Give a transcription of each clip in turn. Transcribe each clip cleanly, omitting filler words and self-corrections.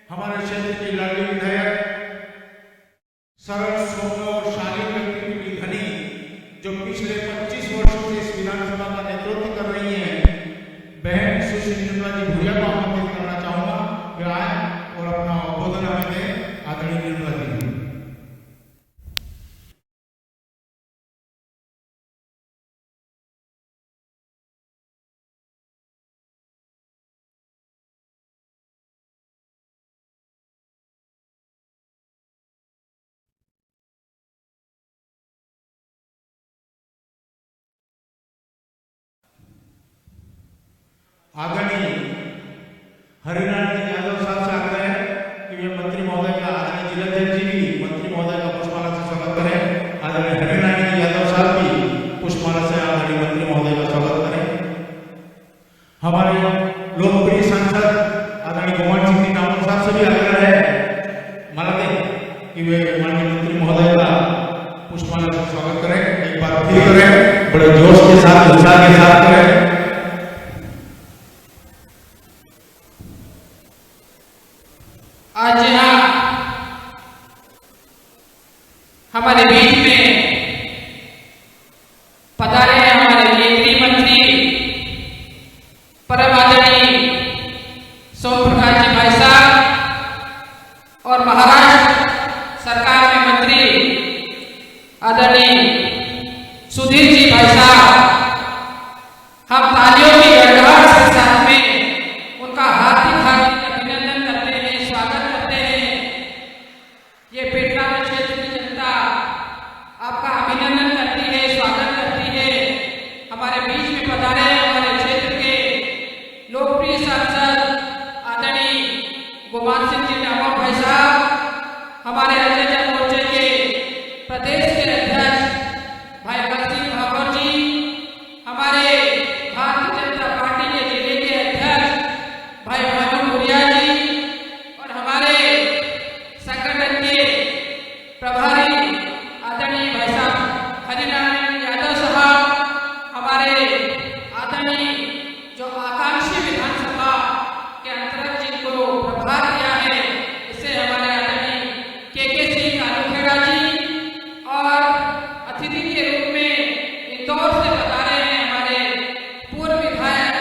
हमारे क्षेत्र की लाडली विधायक सरल सौम्य और शालीन व्यक्तित्व की धनी जो पिछले 25 वर्षों से इस विधानसभा का नेतृत्व कर रही है, बहन सुश्री निर्मला जी भूरिया को आमंत्रित करना चाहूंगा कि आए और अपना उद्बोधन हमें दें। आदरणीय निर्मला जी। आदरणीय हरिनारायण जी यादव साहब से आग्रह है कि वे मंत्री महोदय का, आदरणीय जिलाध्यक्ष जी भी मंत्री महोदय का पुष्पमाला से स्वागत करें। आदरणीय हरिनारायण जी यादव साहब भी पुष्पमाला से आदरणीय मंत्री महोदय का स्वागत करें। हमारे लोकप्रिय सांसद आदरणीय गोमान सिंह जी नामन साहब से भी आग्रह है माला दें कि वे माननीय मंत्री महोदय का पुष्पमाला से स्वागत करें। एक बार फिर करें, बड़े जोश के साथ, उत्साह के साथ करें। आज यहाँ हमारे बीच में पधारे हमारे केंद्रीय मंत्री परम आदरणीय सोम प्रकाश जी भाई साहब और महाराष्ट्र सरकार में मंत्री आदरणीय सुधीर जी भाई साहब, हम तालियों की गड़गड़ाहट के साथ में उनका हार्दिक हार्दिक अभिनंदन करते हैं, स्वागत करते हैं। ये पेटलाद क्षेत्र की जनता आपका अभिनंदन करती है, स्वागत करती है। हमारे बीच में पधारे हमारे क्षेत्र के लोकप्रिय सांसद आदरणीय गोमान सिंह जी नामक भाई साहब, हमारे अन्य जन मोर्चे के प्रदेश के अध्यक्ष भाई भगत सिंह भाभर जी, हमारे भारतीय जनता पार्टी के जिले के अध्यक्ष भाई भानु भूरिया जी और हमारे संगठन के प्रभारी आदरणीय भाई साहब हरिनारायण यादव साहब, हमारे आदरणीय जो आकांक्षी विधानसभा के अंतर्गत जिनको प्रभार दिया है, इससे हमारे आदरणीय के सिंह कालूखेड़ा जी और अतिथि के रूप में इंदौर से बता रहे हैं हमारे पूर्व विधायक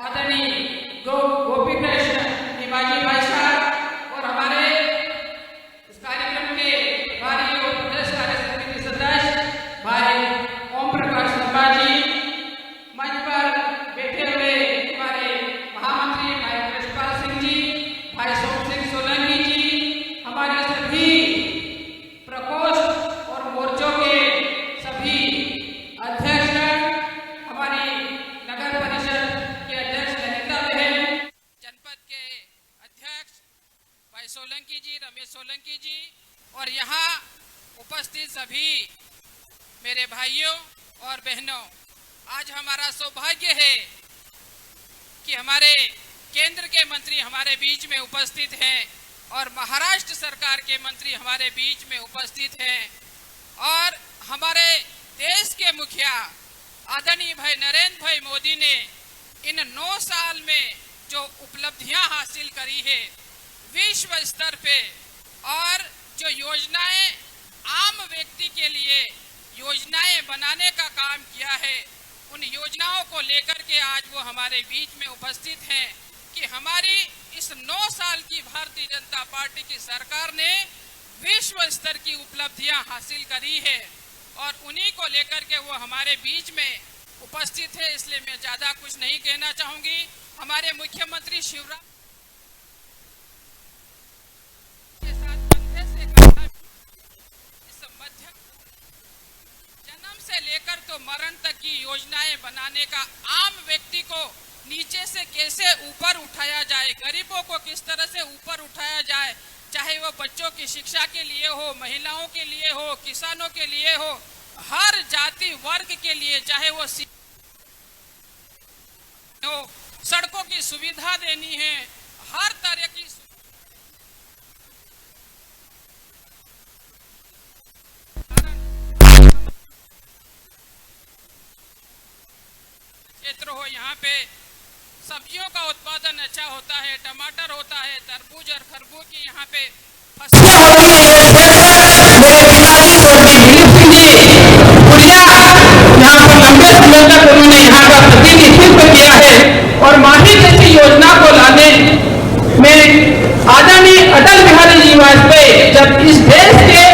आदरणीय गोपी कृष्ण निमाजी भाई साहब और हमारे इस कार्यक्रम के प्रभारी और प्रदेश कार्य समिति सदस्य भाई ओम प्रकाश शर्मा जी, मंच पर बैठे हुए हमारे महामंत्री भाई कृष्णपाल सिंह जी, भाई सोम सिंह सोलंकी जी, हमारे सभी प्रकोष्ठ और मोर्चों के सभी अध्यक्ष, हमारी नगर परिषद के अध्यक्ष ललिता बहन, जनपद के अध्यक्ष भाई सोलंकी जी, रमेश सोलंकी जी और यहाँ उपस्थित सभी मेरे भाइयों और बहनों, आज हमारा सौभाग्य है कि हमारे केंद्र के मंत्री हमारे बीच में उपस्थित हैं और महाराष्ट्र सरकार के मंत्री हमारे बीच में उपस्थित हैं और हमारे देश के मुखिया आदरणीय भाई नरेंद्र भाई मोदी ने इन 9 साल में जो उपलब्धियां हासिल करी है विश्व स्तर पे और जो योजनाएं आम व्यक्ति के लिए योजनाएं बनाने का काम किया है, उन योजनाओं को लेकर के आज वो हमारे बीच में उपस्थित हैं कि हमारी इस 9 साल की भारतीय जनता पार्टी की सरकार ने विश्व स्तर की उपलब्धियां हासिल करी है और उन्हीं को लेकर के वो हमारे बीच में उपस्थित है। इसलिए मैं ज्यादा कुछ नहीं कहना चाहूंगी। हमारे मुख्यमंत्री शिवराज के साथ कंधे से कंधा इस मध्यम जन्म से लेकर तो मरण तक की योजनाएं बनाने का आम व्यक्ति को नीचे से कैसे ऊपर उठाया जाए, गरीबों को किस तरह से ऊपर उठाया जाए, चाहे वो बच्चों की शिक्षा के लिए हो, महिलाओं के लिए हो, किसानों के लिए हो, हर जाति वर्ग के लिए, चाहे वो हो, सड़कों की सुविधा देनी है, हर तरह की क्षेत्र हो, यहाँ पे सब्जियों का उत्पादन अच्छा होता है, टमाटर होता है, तरबूज और खरबूज की यहाँ पे फसलें होती हैं। मेरे पिताजी स्वर्गीय दिलीप सिंह जी पुरिया यहाँ पर लंबे समय तक उन्होंने यहाँ का प्रतिनिधित्व किया है और माही जैसी योजना को लाने में आदरणीय अटल बिहारी जी वाजपेयी जब इस देश के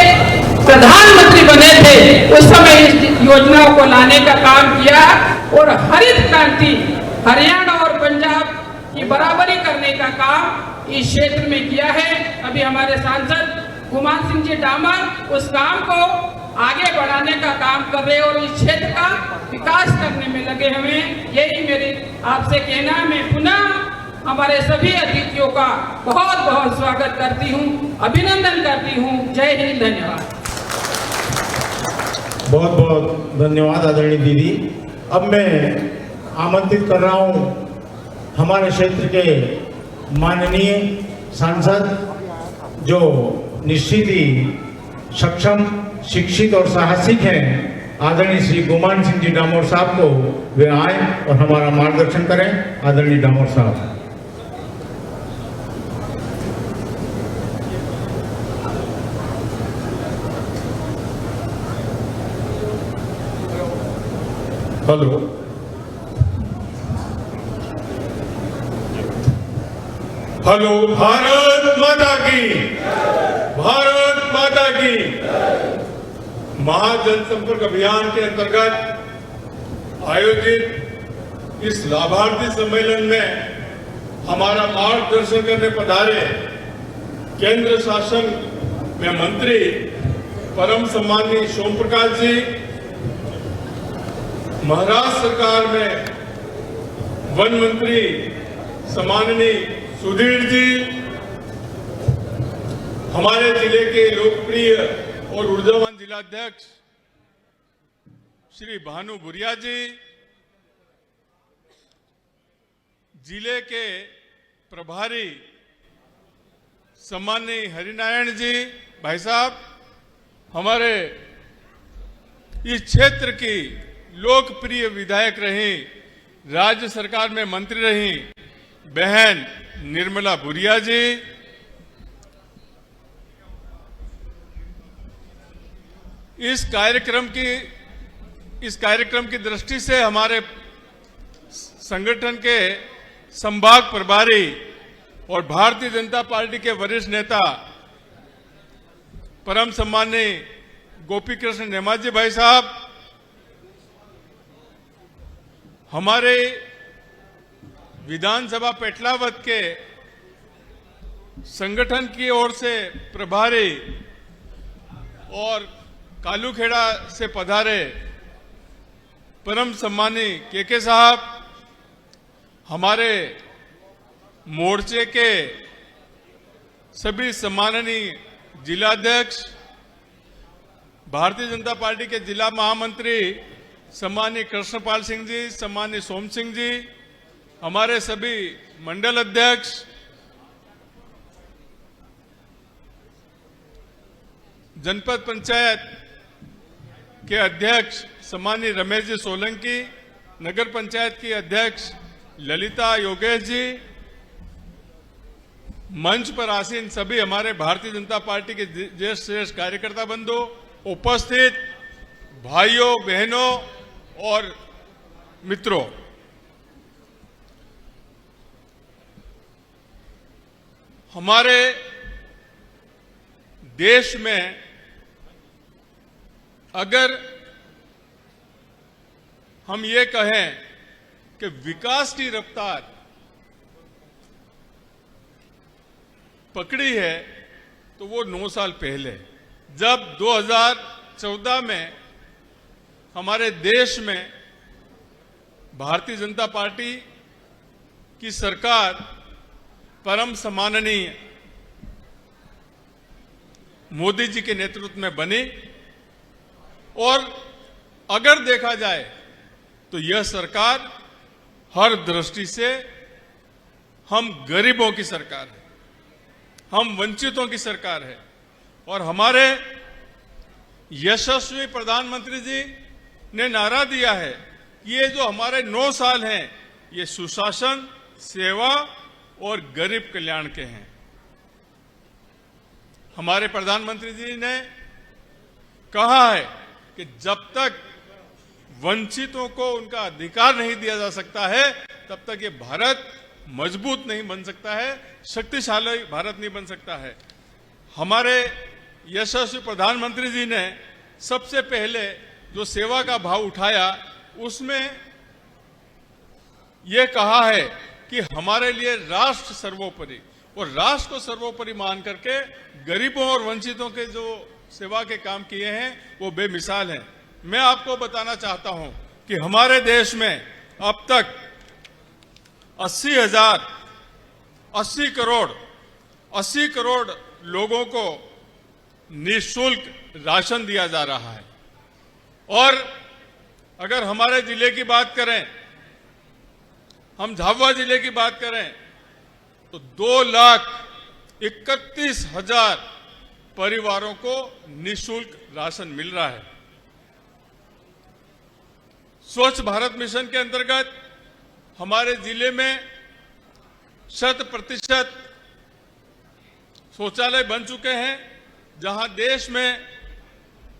प्रधानमंत्री बने थे उस समय इस योजना को लाने का काम किया और हरित क्रांति हरियाणा और पंजाब की बराबरी करने का काम इस क्षेत्र में किया है। अभी हमारे सांसद गुमान सिंह जी डामर उस काम को आगे बढ़ाने का काम कर रहे और इस क्षेत्र का विकास करने में लगे हुए। यही मेरी आपसे कहना है। मैं पुनः हमारे सभी अतिथियों का बहुत बहुत स्वागत करती हूँ, अभिनंदन करती हूँ। जय हिंद, धन्यवाद। बहुत बहुत धन्यवाद आदरणीय दीदी। अब मैं आमंत्रित कर रहा हूँ हमारे क्षेत्र के माननीय सांसद जो निश्चित ही सक्षम, शिक्षित और साहसिक हैं, आदरणीय श्री गुमान सिंह जी डामोर साहब को वे आए और हमारा मार्गदर्शन करें। आदरणीय डामोर साहब। Hello, hello. भारत माता की, भारत माता की। महाजनसंपर्क अभियान के अंतर्गत आयोजित इस लाभार्थी सम्मेलन में हमारा मार्गदर्शन करने पधारे केंद्र शासन में मंत्री परम सम्माननीय सोम प्रकाश जी, महाराष्ट्र सरकार में वन मंत्री सम्माननीय सुधीर जी, हमारे जिले के लोकप्रिय और ऊर्जावान जिलाध्यक्ष श्री भानु भुरिया जी, जिले के प्रभारी सम्माननीय हरिनारायण जी भाई साहब, हमारे इस क्षेत्र की लोकप्रिय विधायक रही, राज्य सरकार में मंत्री रही बहन निर्मला भुरिया जी, इस कार्यक्रम की दृष्टि से हमारे संगठन के संभाग प्रभारी और भारतीय जनता पार्टी के वरिष्ठ नेता परम सम्माननीय गोपी कृष्ण नेमाजी भाई साहब, हमारे विधानसभा पेटलावत के संगठन की ओर से प्रभारी और कालूखेड़ा से पधारे परम सम्मानी के साहब, हमारे मोर्चे के सभी सम्माननीय जिलाध्यक्ष, भारतीय जनता पार्टी के जिला महामंत्री सम्माननीय कृष्णपाल सिंह जी, सम्माननीय सोम सिंह जी, हमारे सभी मंडल अध्यक्ष, जनपद पंचायत के अध्यक्ष सम्माननीय रमेश जी सोलंकी, नगर पंचायत की अध्यक्ष ललिता योगेश जी, मंच पर आसीन सभी हमारे भारतीय जनता पार्टी के ज्येष्ठ श्रेष्ठ कार्यकर्ता बंधु, उपस्थित भाइयों बहनों और मित्रों, हमारे देश में अगर हम ये कहें कि विकास की रफ्तार पकड़ी है तो वो 9 साल पहले, जब 2014 में हमारे देश में भारतीय जनता पार्टी की सरकार परम सम्माननीय मोदी जी के नेतृत्व में बनी। और अगर देखा जाए तो यह सरकार हर दृष्टि से हम गरीबों की सरकार है, हम वंचितों की सरकार है। और हमारे यशस्वी प्रधानमंत्री जी ने नारा दिया है कि ये जो हमारे 9 साल हैं ये सुशासन सेवा और गरीब कल्याण के हैं। हमारे प्रधानमंत्री जी ने कहा है कि जब तक वंचितों को उनका अधिकार नहीं दिया जा सकता है तब तक ये भारत मजबूत नहीं बन सकता है, शक्तिशाली भारत नहीं बन सकता है। हमारे यशस्वी प्रधानमंत्री जी ने सबसे पहले जो सेवा का भाव उठाया उसमें यह कहा है कि हमारे लिए राष्ट्र सर्वोपरि, और राष्ट्र को सर्वोपरि मान करके गरीबों और वंचितों के जो सेवा के काम किए हैं वो बेमिसाल हैं। मैं आपको बताना चाहता हूं कि हमारे देश में अब तक 80 करोड़ लोगों को निःशुल्क राशन दिया जा रहा है। और अगर हमारे जिले की बात करें, हम झाबुआ जिले की बात करें तो 2,31,000 परिवारों को निःशुल्क राशन मिल रहा है। स्वच्छ भारत मिशन के अंतर्गत हमारे जिले में 100% शौचालय बन चुके हैं। जहां देश में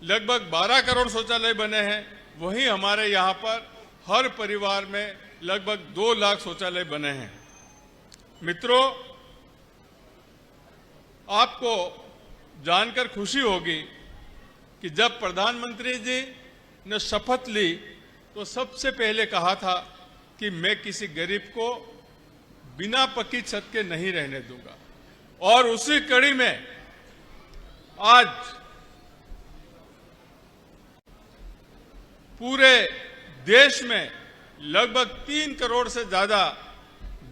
लगभग 12 करोड़ शौचालय बने हैं, वहीं हमारे यहां पर हर परिवार में लगभग 2 लाख शौचालय बने हैं। मित्रों, आपको जानकर खुशी होगी कि जब प्रधानमंत्री जी ने शपथ ली तो सबसे पहले कहा था कि मैं किसी गरीब को बिना पक्की छत के नहीं रहने दूंगा। और उसी कड़ी में आज पूरे देश में लगभग 3 करोड़ से ज्यादा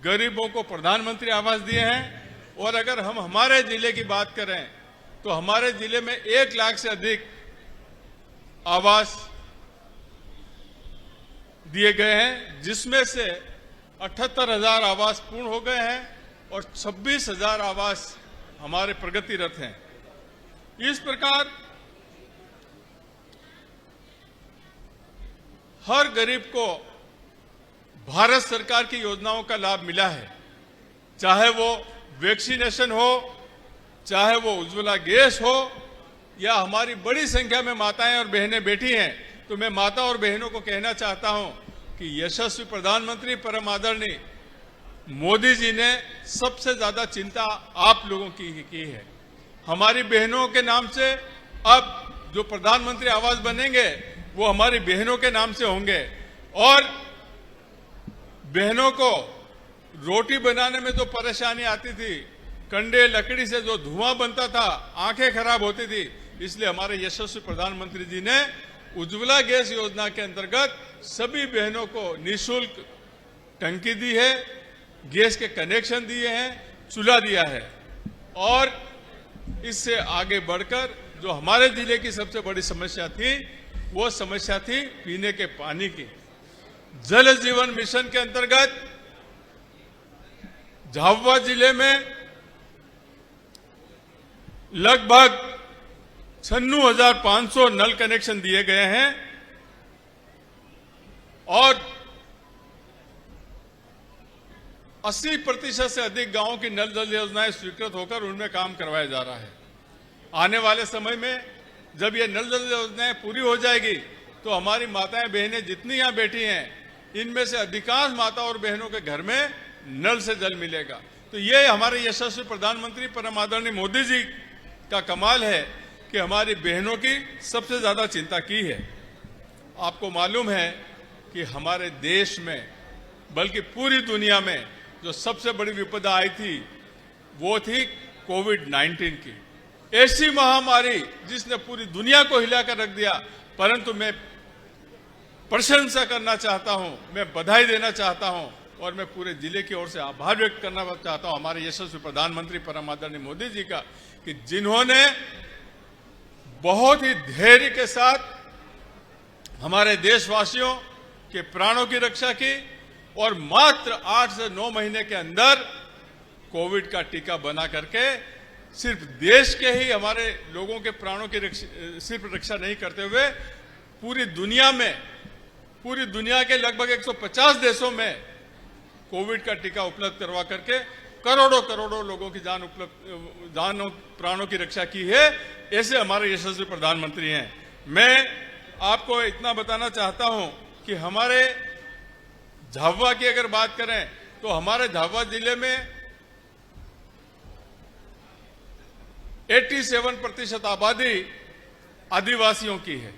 गरीबों को प्रधानमंत्री आवास दिए हैं। और अगर हम हमारे जिले की बात करें तो हमारे जिले में 1 लाख से अधिक आवास दिए गए हैं, जिसमें से 78,000 आवास पूर्ण हो गए हैं और 26,000 आवास हमारे प्रगतिरत हैं। इस प्रकार हर गरीब को भारत सरकार की योजनाओं का लाभ मिला है, चाहे वो वैक्सीनेशन हो, चाहे वो उज्ज्वला गैस हो, या हमारी बड़ी संख्या में माताएं और बहनें बैठी हैं। तो मैं माता और बहनों को कहना चाहता हूं कि यशस्वी प्रधानमंत्री परम आदरणीय मोदी जी ने सबसे ज्यादा चिंता आप लोगों की है। हमारी बहनों के नाम से अब जो प्रधानमंत्री आवास बनेंगे वो हमारी बहनों के नाम से होंगे। और बहनों को रोटी बनाने में जो परेशानी आती थी, कंडे लकड़ी से जो धुआं बनता था, आंखें खराब होती थी, इसलिए हमारे यशस्वी प्रधानमंत्री जी ने उज्ज्वला गैस योजना के अंतर्गत सभी बहनों को निःशुल्क टंकी दी है, गैस के कनेक्शन दिए हैं, चूल्हा दिया है। और इससे आगे बढ़कर जो हमारे जिले की सबसे बड़ी समस्या थी वो समस्या थी पीने के पानी की। जल जीवन मिशन के अंतर्गत झाबुआ जिले में लगभग 96,500 नल कनेक्शन दिए गए हैं और 80% से अधिक गांवों की नल जल योजनाएं स्वीकृत होकर उनमें काम करवाया जा रहा है। आने वाले समय में जब ये नल जल योजनाएं पूरी हो जाएगी तो हमारी माताएं बहनें जितनी यहां बैठी हैं, इनमें से अधिकांश माता और बहनों के घर में नल से जल मिलेगा। तो ये हमारे यशस्वी प्रधानमंत्री परम आदरणीय मोदी जी का कमाल है कि हमारी बहनों की सबसे ज्यादा चिंता की है। आपको मालूम है कि हमारे देश में, बल्कि पूरी दुनिया में जो सबसे बड़ी विपदा आई थी वो थी कोविड-19 की। ऐसी महामारी जिसने पूरी दुनिया को हिलाकर रख दिया। परंतु मैं प्रशंसा करना चाहता हूं, मैं बधाई देना चाहता हूं और मैं पूरे जिले की ओर से आभार व्यक्त करना चाहता हूं हमारे यशस्वी प्रधानमंत्री परम आदरणीय मोदी जी का, कि जिन्होंने बहुत ही धैर्य के साथ हमारे देशवासियों के प्राणों की रक्षा की और मात्र 8 से 9 महीने के अंदर कोविड का टीका बना करके सिर्फ देश के ही हमारे लोगों के प्राणों की सिर्फ रक्षा नहीं करते हुए पूरी दुनिया में, पूरी दुनिया के लगभग 150 देशों में कोविड का टीका उपलब्ध करवा करके करोड़ों करोड़ों लोगों की जान और प्राणों की रक्षा की है। ऐसे हमारे यशस्वी प्रधानमंत्री हैं। मैं आपको इतना बताना चाहता हूं कि हमारे झाबुआ की अगर बात करें तो हमारे झाबुआ जिले में 87% आबादी आदिवासियों की है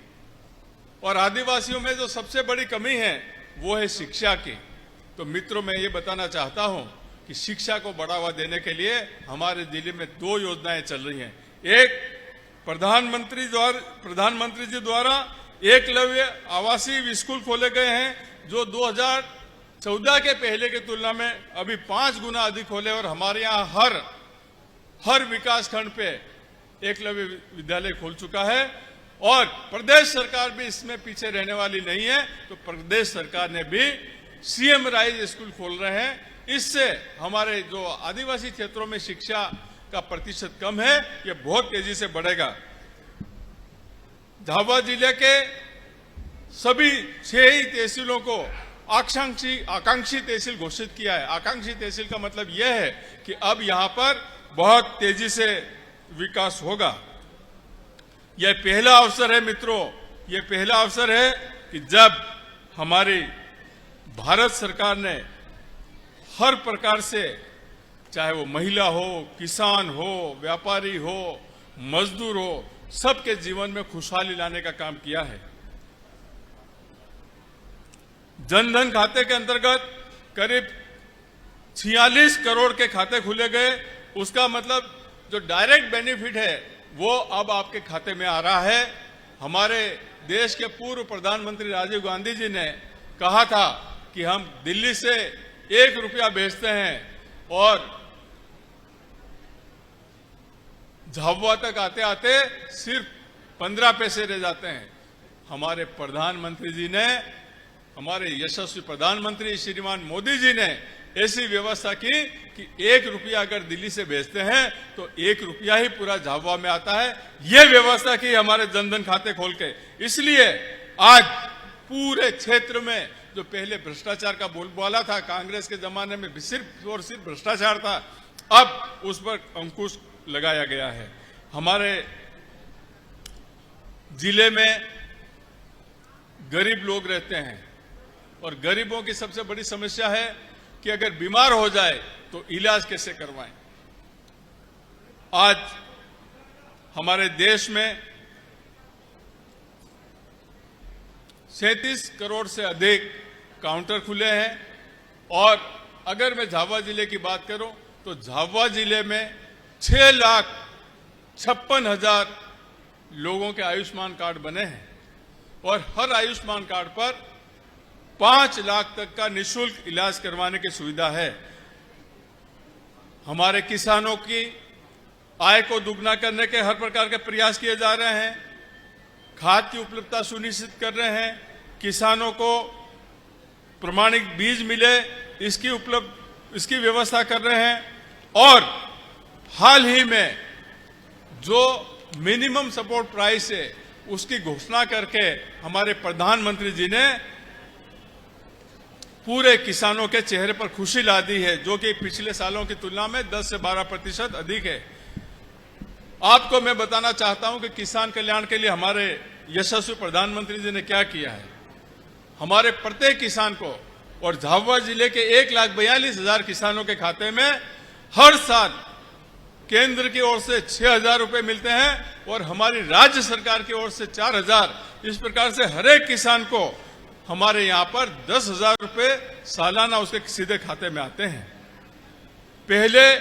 और आदिवासियों में जो सबसे बड़ी कमी है वो है शिक्षा की। तो मित्रों, मैं ये बताना चाहता हूं कि शिक्षा को बढ़ावा देने के लिए हमारे जिले में 2 योजनाएं चल रही हैं। एक, प्रधानमंत्री जी द्वारा एकलव्य आवासीय स्कूल खोले गए हैं जो 2014 के पहले की तुलना में अभी 5 गुना अधिक खोले और हमारे यहाँ हर विकास खंड पे एकलव्य विद्यालय खोल चुका है और प्रदेश सरकार भी इसमें पीछे रहने वाली नहीं है। तो प्रदेश सरकार ने भी सीएम राइज स्कूल खोल रहे हैं। इससे हमारे जो आदिवासी क्षेत्रों में शिक्षा का प्रतिशत कम है, ये बहुत तेजी से बढ़ेगा। झाबुआ जिले के सभी 6 ही तहसीलों को आकांक्षी तहसील घोषित किया है। आकांक्षी तहसील का मतलब यह है कि अब यहां पर बहुत तेजी से विकास होगा। यह पहला अवसर है मित्रों, यह पहला अवसर है कि जब हमारी भारत सरकार ने हर प्रकार से, चाहे वो महिला हो, किसान हो, व्यापारी हो, मजदूर हो, सबके जीवन में खुशहाली लाने का काम किया है। जनधन खाते के अंतर्गत करीब 46 करोड़ के खाते खुले गए। उसका मतलब जो डायरेक्ट बेनिफिट है वो अब आपके खाते में आ रहा है। हमारे देश के पूर्व प्रधानमंत्री राजीव गांधी जी ने कहा था कि हम दिल्ली से 1 रुपया भेजते हैं और झाबुआ तक आते आते सिर्फ 15 पैसे रह जाते हैं। हमारे प्रधानमंत्री जी ने, हमारे यशस्वी प्रधानमंत्री श्रीमान मोदी जी ने ऐसी व्यवस्था की कि 1 रुपया अगर दिल्ली से भेजते हैं तो 1 रुपया ही पूरा झाबुआ में आता है। यह व्यवस्था की हमारे जनधन खाते खोल के। इसलिए आज पूरे क्षेत्र में जो पहले भ्रष्टाचार का बोलबाला था, कांग्रेस के जमाने में सिर्फ और सिर्फ भ्रष्टाचार था, अब उस पर अंकुश लगाया गया है। हमारे जिले में गरीब लोग रहते हैं और गरीबों की सबसे बड़ी समस्या है कि अगर बीमार हो जाए तो इलाज कैसे करवाएं। आज हमारे देश में 37 करोड़ से अधिक काउंटर खुले हैं और अगर मैं झाबुआ जिले की बात करूं तो झाबुआ जिले में 6,56,000 लोगों के आयुष्मान कार्ड बने हैं और हर आयुष्मान कार्ड पर 5 लाख तक का निःशुल्क इलाज करवाने की सुविधा है। हमारे किसानों की आय को दुगना करने के हर प्रकार के प्रयास किए जा रहे हैं। खाद की उपलब्धता सुनिश्चित कर रहे हैं, किसानों को प्रमाणित बीज मिले इसकी व्यवस्था कर रहे हैं और हाल ही में जो मिनिमम सपोर्ट प्राइस है उसकी घोषणा करके हमारे प्रधानमंत्री जी ने पूरे किसानों के चेहरे पर खुशी ला दी है, जो कि पिछले सालों की तुलना में 10 से 12% अधिक है। आपको मैं बताना चाहता हूं कि किसान कल्याण के लिए हमारे यशस्वी प्रधानमंत्री जी ने क्या किया है। हमारे प्रत्येक किसान को और झाबुआ जिले के 1,42,000 किसानों के खाते में हर साल केंद्र की ओर से 6,000 रुपए मिलते हैं और हमारी राज्य सरकार की ओर से 4,000। इस प्रकार से हर एक किसान को हमारे यहाँ पर 10,000 रुपए सालाना उसके सीधे खाते में आते हैं। पहले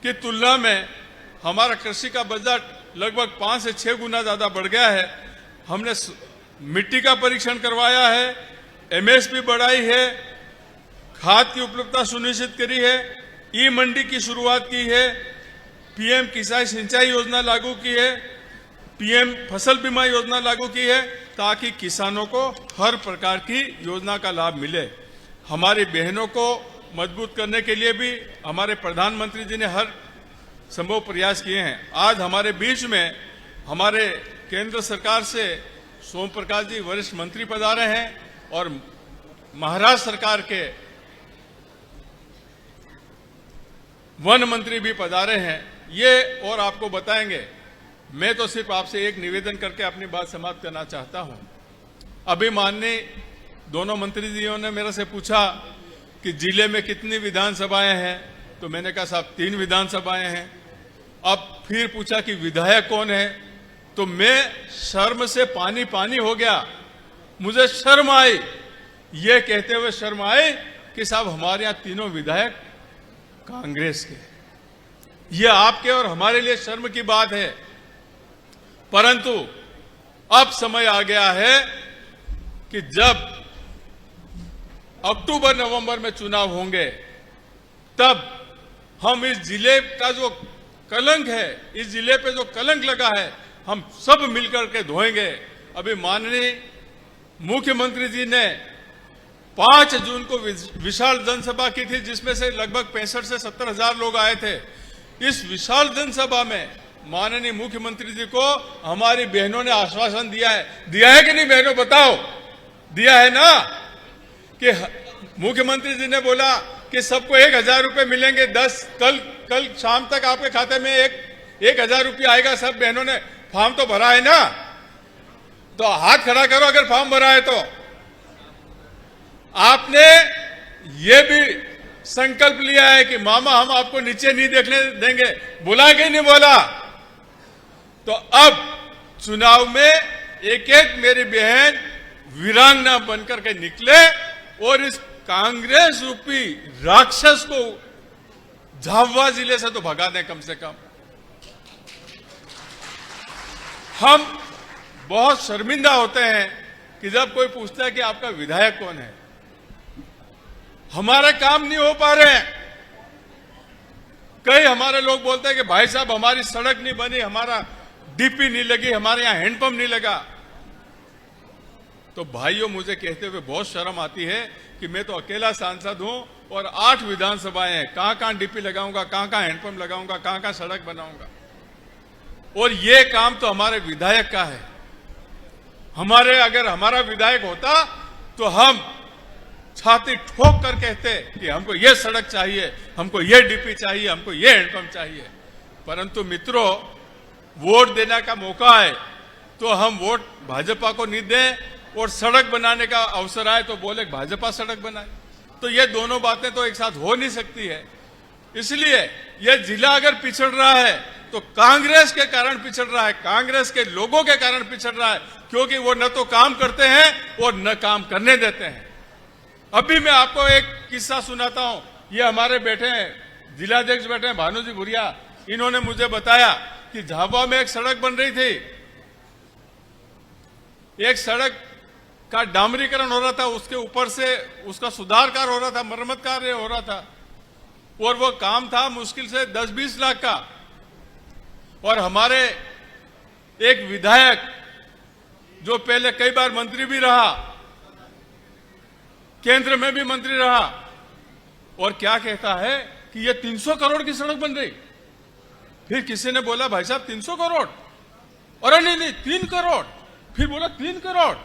की तुलना में हमारा कृषि का बजट लगभग 5 से 6 गुना ज्यादा बढ़ गया है। हमने मिट्टी का परीक्षण करवाया है, एमएसपी बढ़ाई है, खाद की उपलब्धता सुनिश्चित करी है, ई मंडी की शुरुआत की है, पीएम किसान सिंचाई योजना लागू की है, पीएम फसल बीमा योजना लागू की है ताकि किसानों को हर प्रकार की योजना का लाभ मिले। हमारी बहनों को मजबूत करने के लिए भी हमारे प्रधानमंत्री जी ने हर संभव प्रयास किए हैं। आज हमारे बीच में हमारे केंद्र सरकार से सोम प्रकाश जी वरिष्ठ मंत्री पधारे हैं और महाराष्ट्र सरकार के वन मंत्री भी पधारे हैं, ये और आपको बताएंगे। मैं तो सिर्फ आपसे एक निवेदन करके अपनी बात समाप्त करना चाहता हूं। अभी माननीय दोनों मंत्री जियों ने मेरे से पूछा कि जिले में कितनी विधानसभाएं हैं, तो मैंने कहा साहब 3 विधानसभाएं हैं। अब फिर पूछा कि विधायक कौन है, तो मैं शर्म से पानी पानी हो गया। मुझे शर्म आई, ये कहते हुए शर्म आई कि साहब हमारे यहां तीनों विधायक कांग्रेस के। ये आपके और हमारे लिए शर्म की बात है, परंतु अब समय आ गया है कि जब अक्टूबर नवंबर में चुनाव होंगे, तब हम इस जिले का जो कलंक है, इस जिले पे जो कलंक लगा है, हम सब मिलकर के धोएंगे। अभी माननीय मुख्यमंत्री जी ने 5 जून को विशाल जनसभा की थी, जिसमें से लगभग 65 से 70 हजार लोग आए थे। इस विशाल जनसभा में माननीय मुख्यमंत्री जी को हमारी बहनों ने आश्वासन दिया है कि नहीं बहनों, बताओ, दिया है ना? कि मुख्यमंत्री जी ने बोला कि सबको 1000 रुपए मिलेंगे। कल शाम तक आपके खाते में 1000 रुपया आएगा। सब बहनों ने फॉर्म तो भरा है ना? तो हाथ खड़ा करो अगर फॉर्म भरा है तो। आपने ये भी संकल्प लिया है कि मामा हम आपको नीचे नहीं देखने देंगे, बोला कि नहीं बोला? तो अब चुनाव में एक एक मेरी बहन वीरांगना बनकर के निकले और इस कांग्रेस रूपी राक्षस को झाबुआ जिले से तो भगा दें कम से कम। हम बहुत शर्मिंदा होते हैं कि जब कोई पूछता है कि आपका विधायक कौन है। हमारे काम नहीं हो पा रहे हैं। कई हमारे लोग बोलते हैं कि भाई साहब हमारी सड़क नहीं बनी, हमारा डीपी नहीं लगी, हमारे यहां हैंडपंप नहीं लगा। तो भाइयों, मुझे कहते हुए बहुत शर्म आती है कि मैं तो अकेला सांसद हूं और 8 विधानसभाएं हैं। कहां डीपी लगाऊंगा, कहां हैंडपंप लगाऊंगा, कहां सड़क बनाऊंगा। और ये काम तो हमारे विधायक का है। अगर हमारा विधायक होता तो हम छाती ठोक कर कहते कि हमको ये सड़क चाहिए, हमको ये डीपी चाहिए, हमको ये हैंडपंप चाहिए। परंतु मित्रों, वोट देने का मौका है तो हम वोट भाजपा को नहीं दें, और सड़क बनाने का अवसर आए तो बोले भाजपा सड़क बनाए। तो ये दोनों बातें तो एक साथ हो नहीं सकती है। इसलिए ये जिला अगर पिछड़ रहा है तो कांग्रेस के कारण पिछड़ रहा है, कांग्रेस के लोगों के कारण पिछड़ रहा है, क्योंकि वो न तो काम करते हैं और न काम करने देते हैं। अभी मैं आपको एक किस्सा सुनाता हूं। ये हमारे बैठे हैं, जिलाध्यक्ष बैठे हैं भानुजी भुरिया, इन्होंने मुझे बताया कि झाबुआ में एक सड़क बन रही थी। एक सड़क का डामरीकरण हो रहा था, उसके ऊपर से उसका सुधार कार्य हो रहा था, मरम्मत कार्य हो रहा था, और वो काम था मुश्किल से 10-20 लाख का। और हमारे एक विधायक जो पहले कई बार मंत्री भी रहा, केंद्र में भी मंत्री रहा, और क्या कहता है कि ये 300 करोड़ की सड़क बन रही। फिर किसी ने बोला भाई साहब 300 करोड़, अरे नहीं 3 करोड़। फिर बोला 3 करोड़,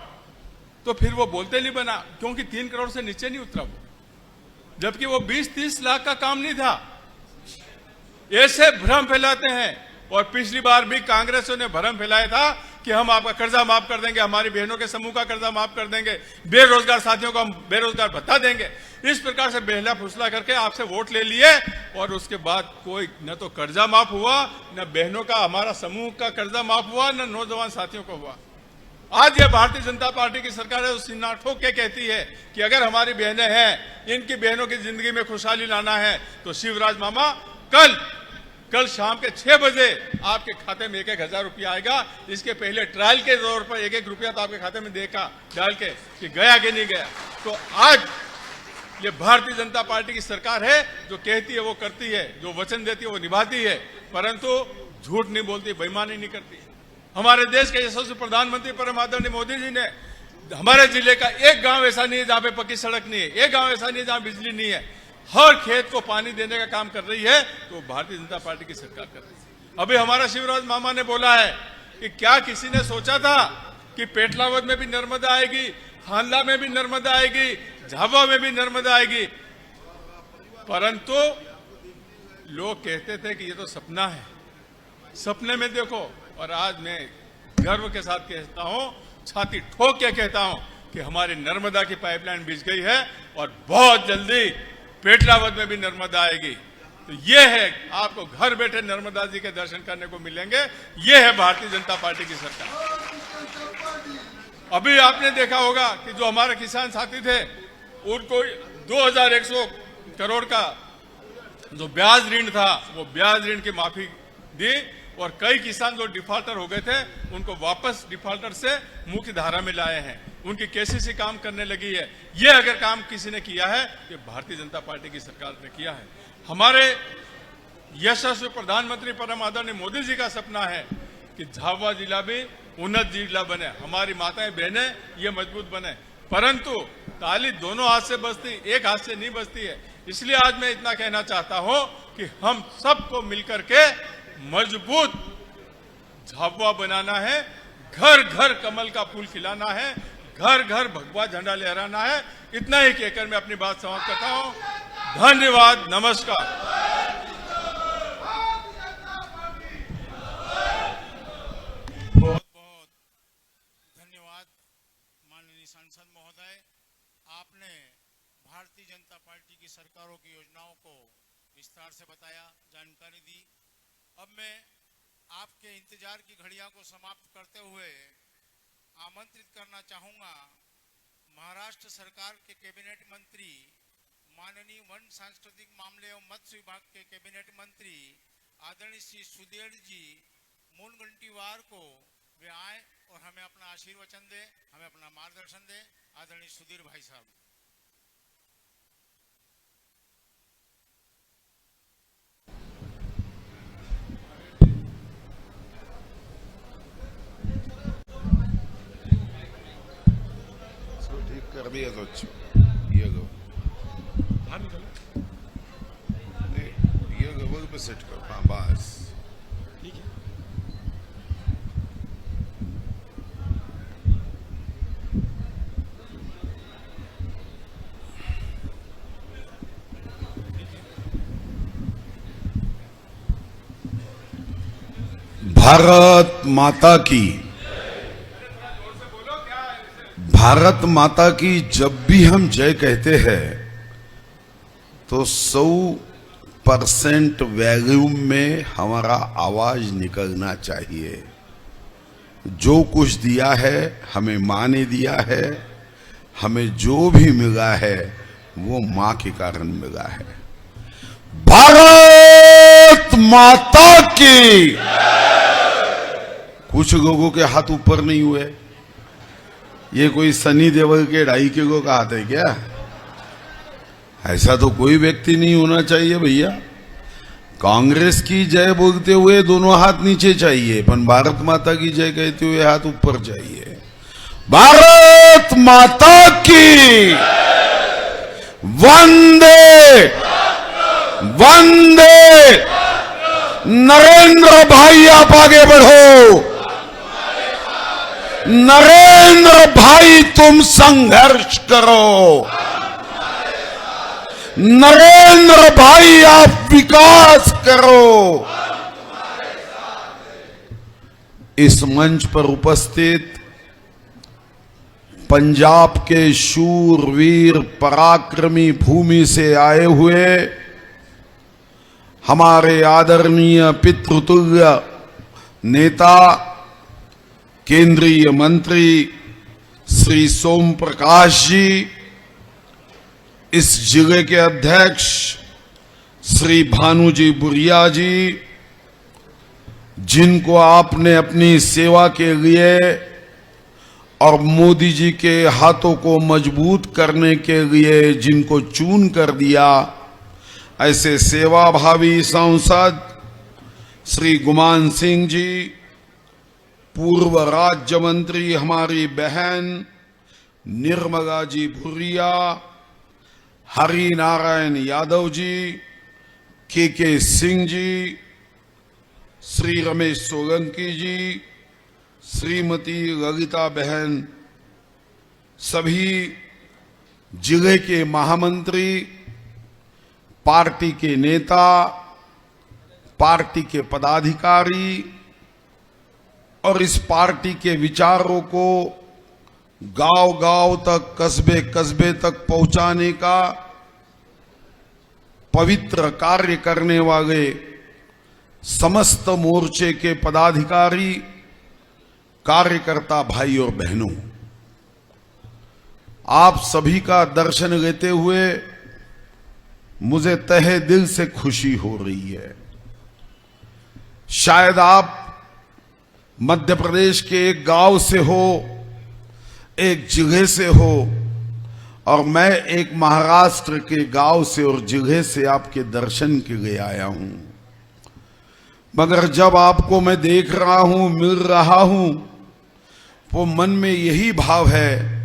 तो फिर वो बोलते नहीं बना, क्योंकि 3 करोड़ से नीचे नहीं उतरा वो, जबकि वो 20-30 लाख का काम नहीं था। ऐसे भ्रम फैलाते हैं। और पिछली बार भी कांग्रेस ने भ्रम फैलाया था कि हम आपका कर्जा माफ कर देंगे, हमारी बहनों के समूह का कर्जा माफ कर देंगे, बेरोजगार साथियों को हम बेरोजगार भत्ता देंगे। इस प्रकार से बहला फुसला करके आपसे वोट ले लिए, और उसके बाद कोई न तो कर्जा माफ हुआ, न बहनों का हमारा समूह का कर्जा माफ हुआ, न नौजवान साथियों को हुआ। आज ये भारतीय जनता पार्टी की सरकार है, सीना ठोक के कहती है कि अगर हमारी बहनें हैं, इनकी बहनों की जिंदगी में खुशहाली लाना है तो शिवराज मामा कल शाम के 6 बजे आपके खाते में 1-1 हजार रुपया आएगा। इसके पहले ट्रायल के तौर पर 1-1 रुपया तो आपके खाते में देखा डाल के कि गया कि नहीं गया। तो आज ये भारतीय जनता पार्टी की सरकार है, जो कहती है वो करती है, जो वचन देती है वो निभाती है, परंतु झूठ नहीं बोलती, बेईमानी नहीं करती। हमारे देश के यशस्वी प्रधानमंत्री परम आदरणीय मोदी जी ने हमारे जिले का एक गांव ऐसा नहीं है जहां पे पक्की सड़क नहीं है, एक गांव ऐसा नहीं है जहां बिजली नहीं है, हर खेत को पानी देने का काम कर रही है, तो भारतीय जनता पार्टी की सरकार कर रही है। अभी हमारा शिवराज मामा ने बोला है कि क्या किसी ने सोचा था कि पेटलावद में भी नर्मदा आएगी, हांडला में भी नर्मदा आएगी, झाबुआ में भी नर्मदा आएगी, परंतु लोग कहते थे कि ये तो सपना है, सपने में देखो। और आज मैं गर्व के साथ कहता हूं, छाती ठोक के कहता हूं कि हमारी नर्मदा की पाइपलाइन बिछ गई है और बहुत जल्दी पेटलावद में भी नर्मदा आएगी। तो ये है, आपको घर बैठे नर्मदा जी के दर्शन करने को मिलेंगे। ये है भारतीय जनता पार्टी की सरकार। अभी आपने देखा होगा कि जो हमारे किसान साथी थे उनको 2100 करोड़ का जो ब्याज ऋण था वो ब्याज ऋण की माफी दी और कई किसान जो डिफॉल्टर हो गए थे उनको वापस डिफॉल्टर से मुख्य धारा में लाए हैं। उनकी केसीसी काम करने लगी है। ये अगर काम किसी ने किया है ये भारतीय जनता पार्टी की सरकार ने किया है। हमारे यशस्वी प्रधानमंत्री परम आदरणीय मोदी जी का सपना है कि झाबुआ जिला भी उन्नत जिला बने, हमारी माताएं बहनें ये मजबूत बने। परंतु ताली दोनों हाथ से बजती, एक हाथ से नहीं बजती है। इसलिए आज मैं इतना कहना चाहता हूं कि हम सबको मिलकर के मजबूत झाबुआ बनाना है, घर घर कमल का फूल खिलाना है, घर घर भगवा झंडा लहराना है। इतना ही कहकर मैं अपनी बात समाप्त करता हूं। धन्यवाद, नमस्कार। बहुत बहुत धन्यवाद माननीय सांसद महोदय। आपने भारतीय जनता पार्टी की सरकारों की योजनाओं को विस्तार से बताया, जानकारी दी। अब मैं आपके इंतजार की घड़ियां को समाप्त करते हुए आमंत्रित करना चाहूंगा महाराष्ट्र सरकार के कैबिनेट मंत्री माननीय वन सांस्कृतिक मामले एवं मत्स्य विभाग के कैबिनेट मंत्री आदरणीय श्री सुधीर जी मूलगंटीवार को वे आए और हमें अपना आशीर्वचन दे, हमें अपना मार्गदर्शन दे। आदरणीय सुधीर भाई साहब। ठीक कर दिया तो अच्छा। ये गो ये गो पे सेट कर। हाँ बस ठीक है। भारत माता की, भारत माता की जब भी हम जय कहते हैं तो 100% वॉल्यूम में हमारा आवाज निकलना चाहिए। जो कुछ दिया है हमें माँ ने दिया है, हमें जो भी मिला है वो माँ के कारण मिला है। भारत माता की। कुछ लोगों के हाथ ऊपर नहीं हुए। ये कोई सनी देओल के 2.5 किलो का हाथ है क्या? ऐसा तो कोई व्यक्ति नहीं होना चाहिए भैया। कांग्रेस की जय बोलते हुए दोनों हाथ नीचे चाहिए, पर भारत माता की जय कहते हुए हाथ ऊपर चाहिए। भारत माता की। वंदे वंदे। नरेंद्र भाई आप आगे बढ़ो। नरेंद्र भाई तुम संघर्ष करो। नरेंद्र भाई आप विकास करो। इस मंच पर उपस्थित पंजाब के शूरवीर पराक्रमी भूमि से आए हुए हमारे आदरणीय पितृतुल्य नेता केंद्रीय मंत्री श्री सोम प्रकाश जी, इस जिले के अध्यक्ष श्री भानुजी बुरिया जी, जिनको आपने अपनी सेवा के लिए और मोदी जी के हाथों को मजबूत करने के लिए जिनको चुन कर दिया, ऐसे सेवाभावी सांसद श्री गुमान सिंह जी, पूर्व राज्य मंत्री हमारी बहन निर्मला जी भूरिया, हरि नारायण यादव जी, के सिंह जी, श्री रमेश सोलंकी जी, श्रीमती ललिता बहन, सभी जिले के महामंत्री, पार्टी के नेता, पार्टी के पदाधिकारी और इस पार्टी के विचारों को गांव-गांव तक, कस्बे-कस्बे तक पहुंचाने का पवित्र कार्य करने वाले समस्त मोर्चे के पदाधिकारी, कार्यकर्ता भाई और बहनों, आप सभी का दर्शन लेते हुए मुझे तहे दिल से खुशी हो रही है। शायद आप मध्य प्रदेश के एक गांव से हो, एक जिले से हो, और मैं एक महाराष्ट्र के गांव से और जिले से आपके दर्शन के लिए आया हूं। मगर जब आपको मैं देख रहा हूं, मिल रहा हूं, वो मन में यही भाव है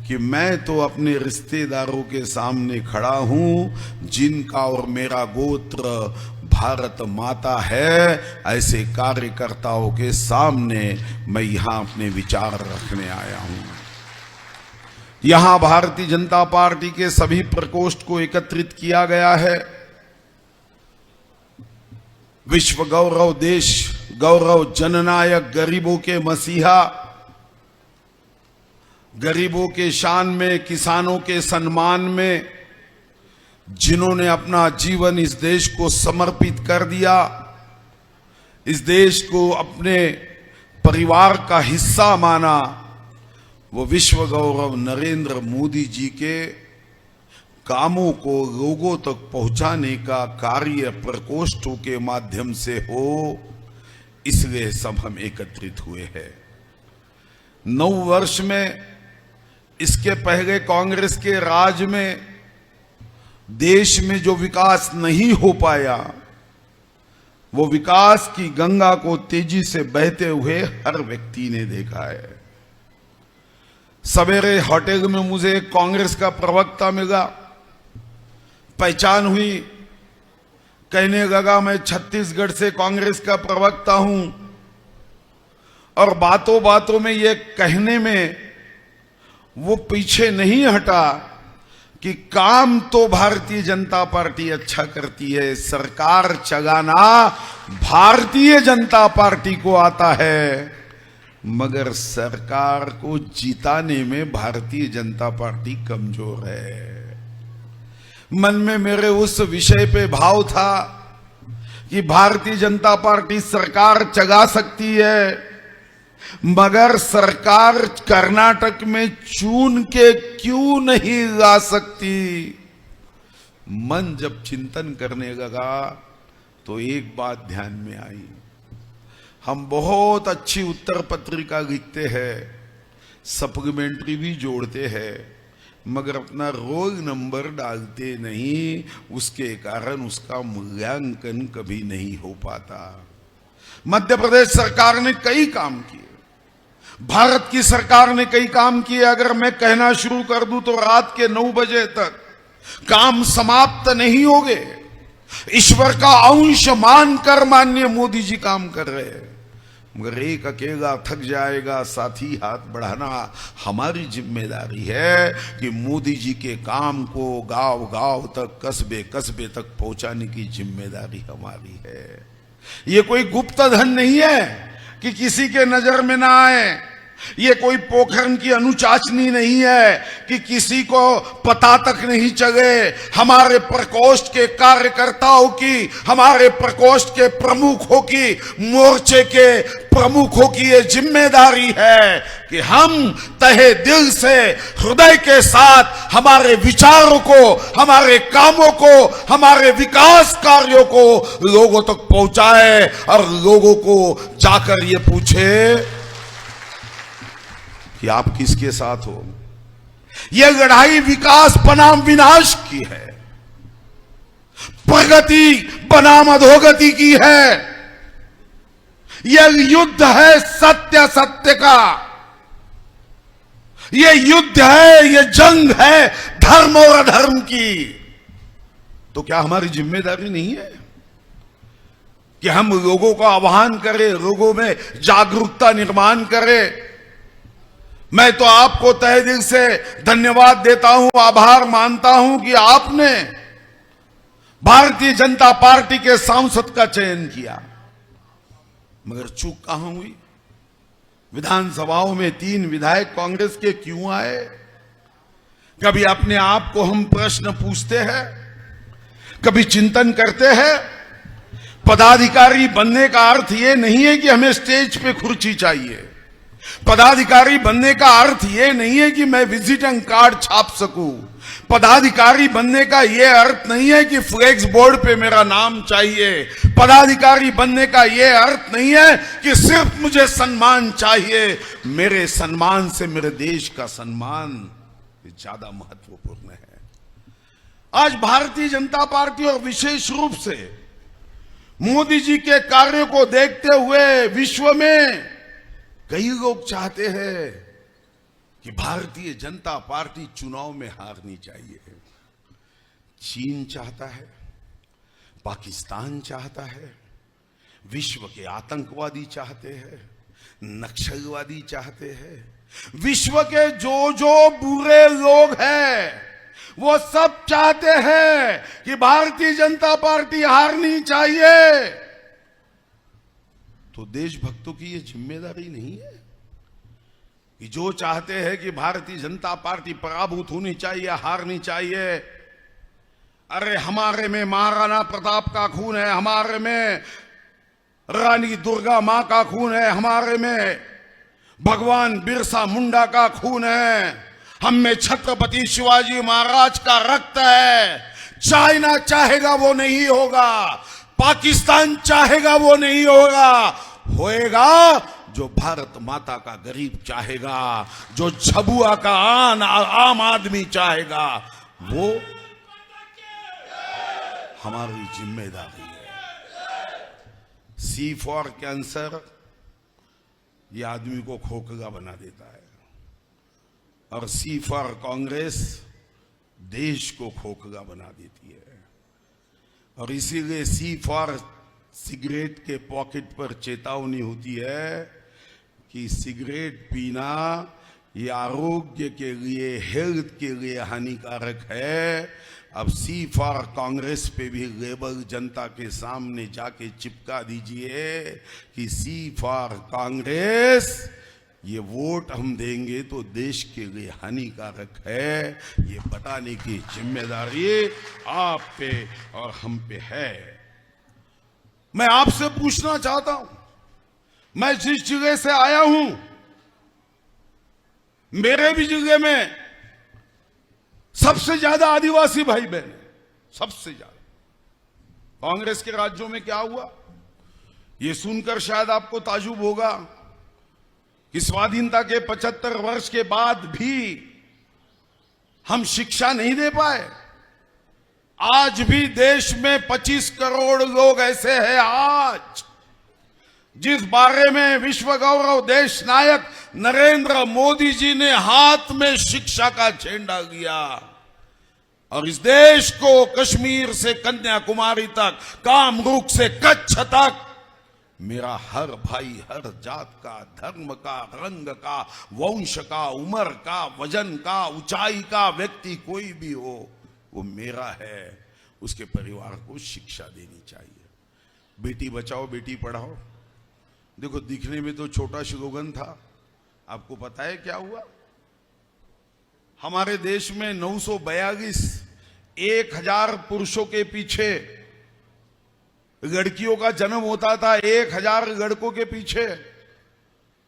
कि मैं तो अपने रिश्तेदारों के सामने खड़ा हूं जिनका और मेरा गोत्र भारत माता है। ऐसे कार्यकर्ताओं के सामने मैं यहां अपने विचार रखने आया हूं। यहां भारतीय जनता पार्टी के सभी प्रकोष्ठ को एकत्रित किया गया है। विश्व गौरव, देश गौरव, जननायक, गरीबों के मसीहा, गरीबों के शान में, किसानों के सम्मान में, जिन्होंने अपना जीवन इस देश को समर्पित कर दिया, इस देश को अपने परिवार का हिस्सा माना, वो विश्व गौरव नरेंद्र मोदी जी के कामों को लोगों तक पहुंचाने का कार्य प्रकोष्ठों के माध्यम से हो, इसलिए सब हम एकत्रित हुए हैं। 9 वर्ष में, इसके पहले कांग्रेस के राज में देश में जो विकास नहीं हो पाया, वो विकास की गंगा को तेजी से बहते हुए हर व्यक्ति ने देखा है। सवेरे होटल में मुझे एक कांग्रेस का प्रवक्ता मिला, पहचान हुई, कहने लगा मैं छत्तीसगढ़ से कांग्रेस का प्रवक्ता हूं, और बातों बातों में ये कहने में वो पीछे नहीं हटा कि काम तो भारतीय जनता पार्टी अच्छा करती है, सरकार चलाना भारतीय जनता पार्टी को आता है, मगर सरकार को जिताने में भारतीय जनता पार्टी कमजोर है। मन में मेरे उस विषय पे भाव था कि भारतीय जनता पार्टी सरकार चला सकती है, मगर सरकार कर्नाटक में चुन के क्यों नहीं ला सकती। मन जब चिंतन करने लगा तो एक बात ध्यान में आई, हम बहुत अच्छी उत्तर पत्रिका लिखते हैं, सप्लीमेंट्री भी जोड़ते हैं, मगर अपना रोल नंबर डालते नहीं, उसके कारण उसका मूल्यांकन कभी नहीं हो पाता। मध्य प्रदेश सरकार ने कई काम किए, भारत की सरकार ने कई काम किए। अगर मैं कहना शुरू कर दूं तो रात के 9 बजे तक काम समाप्त नहीं होंगे। ईश्वर का अंश मानकर माननीय मोदी जी काम कर रहे हैं, मगर एक अकेला थक जाएगा, साथी हाथ बढ़ाना हमारी जिम्मेदारी है कि मोदी जी के काम को गांव गांव तक, कस्बे कस्बे तक पहुंचाने की जिम्मेदारी हमारी है। ये कोई गुप्त धन नहीं है कि किसी के नजर में ना आए, ये कोई पोखरन की अनुचाचनी नहीं है कि किसी को पता तक नहीं चले। हमारे प्रकोष्ठ के कार्यकर्ताओं की, हमारे प्रकोष्ठ के प्रमुखों की, मोर्चे के प्रमुखों की ये जिम्मेदारी है कि हम तहे दिल से, हृदय के साथ हमारे विचारों को, हमारे कामों को, हमारे विकास कार्यों को लोगों तक पहुंचाए और लोगों को जाकर ये पूछे कि आप किसके साथ हो। यह लड़ाई विकास बनाम विनाश की है, प्रगति बनाम अधोगति की है। यह युद्ध है सत्य सत्य का, यह युद्ध है, यह जंग है धर्म और अधर्म की। तो क्या हमारी जिम्मेदारी नहीं है कि हम लोगों का आह्वान करें, लोगों में जागरूकता निर्माण करें। मैं तो आपको तहे दिल से धन्यवाद देता हूं, आभार मानता हूं कि आपने भारतीय जनता पार्टी के सांसद का चयन किया, मगर चूक कहां हुई? विधानसभाओं में 3 विधायक कांग्रेस के क्यों आए? कभी अपने आप को हम प्रश्न पूछते हैं, कभी चिंतन करते हैं? पदाधिकारी बनने का अर्थ यह नहीं है कि हमें स्टेज पे कुर्सी चाहिए। पदाधिकारी बनने का अर्थ यह नहीं है कि मैं विजिटिंग कार्ड छाप सकूं। पदाधिकारी बनने का यह अर्थ नहीं है कि फ्लेक्स बोर्ड पे मेरा नाम चाहिए। पदाधिकारी बनने का यह अर्थ नहीं है कि सिर्फ मुझे सम्मान चाहिए। मेरे सम्मान से मेरे देश का सम्मान ज्यादा महत्वपूर्ण है। आज भारतीय जनता पार्टी और विशेष रूप से मोदी जी के कार्य को देखते हुए विश्व में कई लोग चाहते हैं कि भारतीय जनता पार्टी चुनाव में हारनी चाहिए। चीन चाहता है, पाकिस्तान चाहता है, विश्व के आतंकवादी चाहते हैं, नक्सलवादी चाहते हैं, विश्व के जो बुरे लोग हैं वो सब चाहते हैं कि भारतीय जनता पार्टी हारनी चाहिए। तो देशभक्तों की ये जिम्मेदारी नहीं है कि जो चाहते हैं कि भारतीय जनता पार्टी पराभूत होनी चाहिए, हारनी चाहिए। अरे हमारे में महाराणा प्रताप का खून है, हमारे में रानी दुर्गा मां का खून है, हमारे में भगवान बिरसा मुंडा का खून है, हम में छत्रपति शिवाजी महाराज का रक्त है। चाइना चाहेगा वो नहीं होगा, पाकिस्तान चाहेगा वो नहीं होगा, होएगा जो भारत माता का गरीब चाहेगा, जो झबुआ का आम आदमी चाहेगा। वो हमारी जिम्मेदारी है। सी फॉर कैंसर ये आदमी को खोखला बना देता है और सी फॉर कांग्रेस देश को खोखला बना देती है। और इसीलिए सी फॉर सिगरेट के पॉकेट पर चेतावनी होती है कि सिगरेट पीना ये आरोग्य के लिए, हेल्थ के लिए हानिकारक है। अब सी फॉर कांग्रेस पे भी लेबल जनता के सामने जाके चिपका दीजिए कि सी फॉर कांग्रेस, ये वोट हम देंगे तो देश के लिए हानिकारक है। ये बताने की जिम्मेदारी आप पे और हम पे है। मैं आपसे पूछना चाहता हूं, मैं जिस जगह से आया हूं, मेरे भी जिले में सबसे ज्यादा आदिवासी भाई बहन, सबसे ज्यादा। कांग्रेस के राज्यों में क्या हुआ ये सुनकर शायद आपको ताजुब होगा कि स्वाधीनता के 75 वर्ष के बाद भी हम शिक्षा नहीं दे पाए। आज भी देश में 25 करोड़ लोग ऐसे हैं आज जिस बारे में विश्व गौरव देश नायक नरेंद्र मोदी जी ने हाथ में शिक्षा का झंडा लिया और इस देश को कश्मीर से कन्याकुमारी तक, कामरूप से कच्छ तक मेरा हर भाई, हर जात का, धर्म का, रंग का, वंश का, उम्र का, वजन का, ऊंचाई का व्यक्ति कोई भी हो वो मेरा है। उसके परिवार को शिक्षा देनी चाहिए। बेटी बचाओ बेटी पढ़ाओ, देखो दिखने में तो छोटा स्लोगन था, आपको पता है क्या हुआ? हमारे देश में 942 1000 पुरुषों के पीछे लड़कियों का जन्म होता था, 1000 लड़कों के पीछे।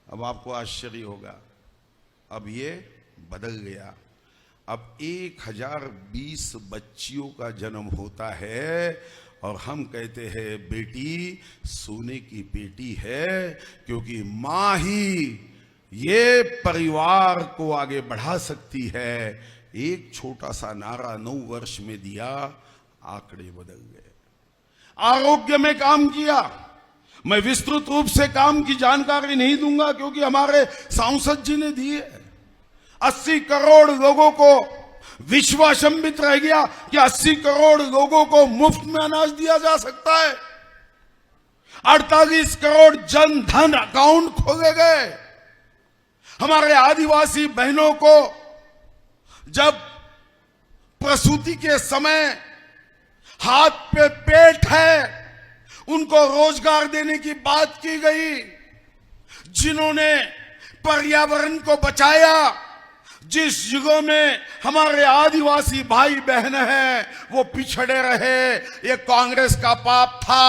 अब आपको आश्चर्य होगा, अब ये बदल गया। अब 1020 बच्चियों का जन्म होता है और हम कहते हैं बेटी सोने की बेटी है, क्योंकि मां ही ये परिवार को आगे बढ़ा सकती है। एक छोटा सा नारा 9 वर्ष में दिया, आंकड़े बदल गए। आरोग्य में काम किया, मैं विस्तृत रूप से काम की जानकारी नहीं दूंगा क्योंकि हमारे सांसद जी ने दी है। 80 करोड़ लोगों को विश्वासंबित रह गया कि 80 करोड़ लोगों को मुफ्त में अनाज दिया जा सकता है। 48 करोड़ जन धन अकाउंट खोले गए। हमारे आदिवासी बहनों को जब प्रसूति के समय हाथ पे पेट है, उनको रोजगार देने की बात की गई। जिन्होंने पर्यावरण को बचाया, जिस युगों में हमारे आदिवासी भाई बहन हैं वो पिछड़े रहे, ये कांग्रेस का पाप था।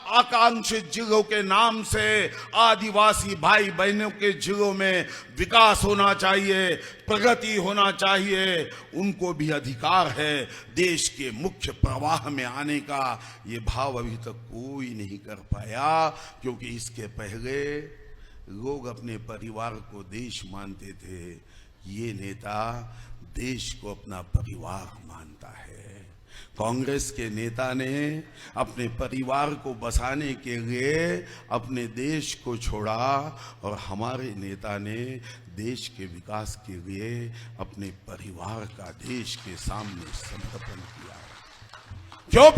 आकांक्षित जिलों के नाम से आदिवासी भाई बहनों के जिलों में विकास होना चाहिए, प्रगति होना चाहिए, उनको भी अधिकार है देश के मुख्य प्रवाह में आने का। ये भाव अभी तक कोई नहीं कर पाया, क्योंकि इसके पहले लोग अपने परिवार को देश मानते थे। ये नेता देश को अपना परिवार मानता है। कांग्रेस के नेता ने अपने परिवार को बसाने के लिए अपने देश को छोड़ा, और हमारे नेता ने देश के विकास के लिए अपने परिवार का देश के सामने समर्पण किया। क्यों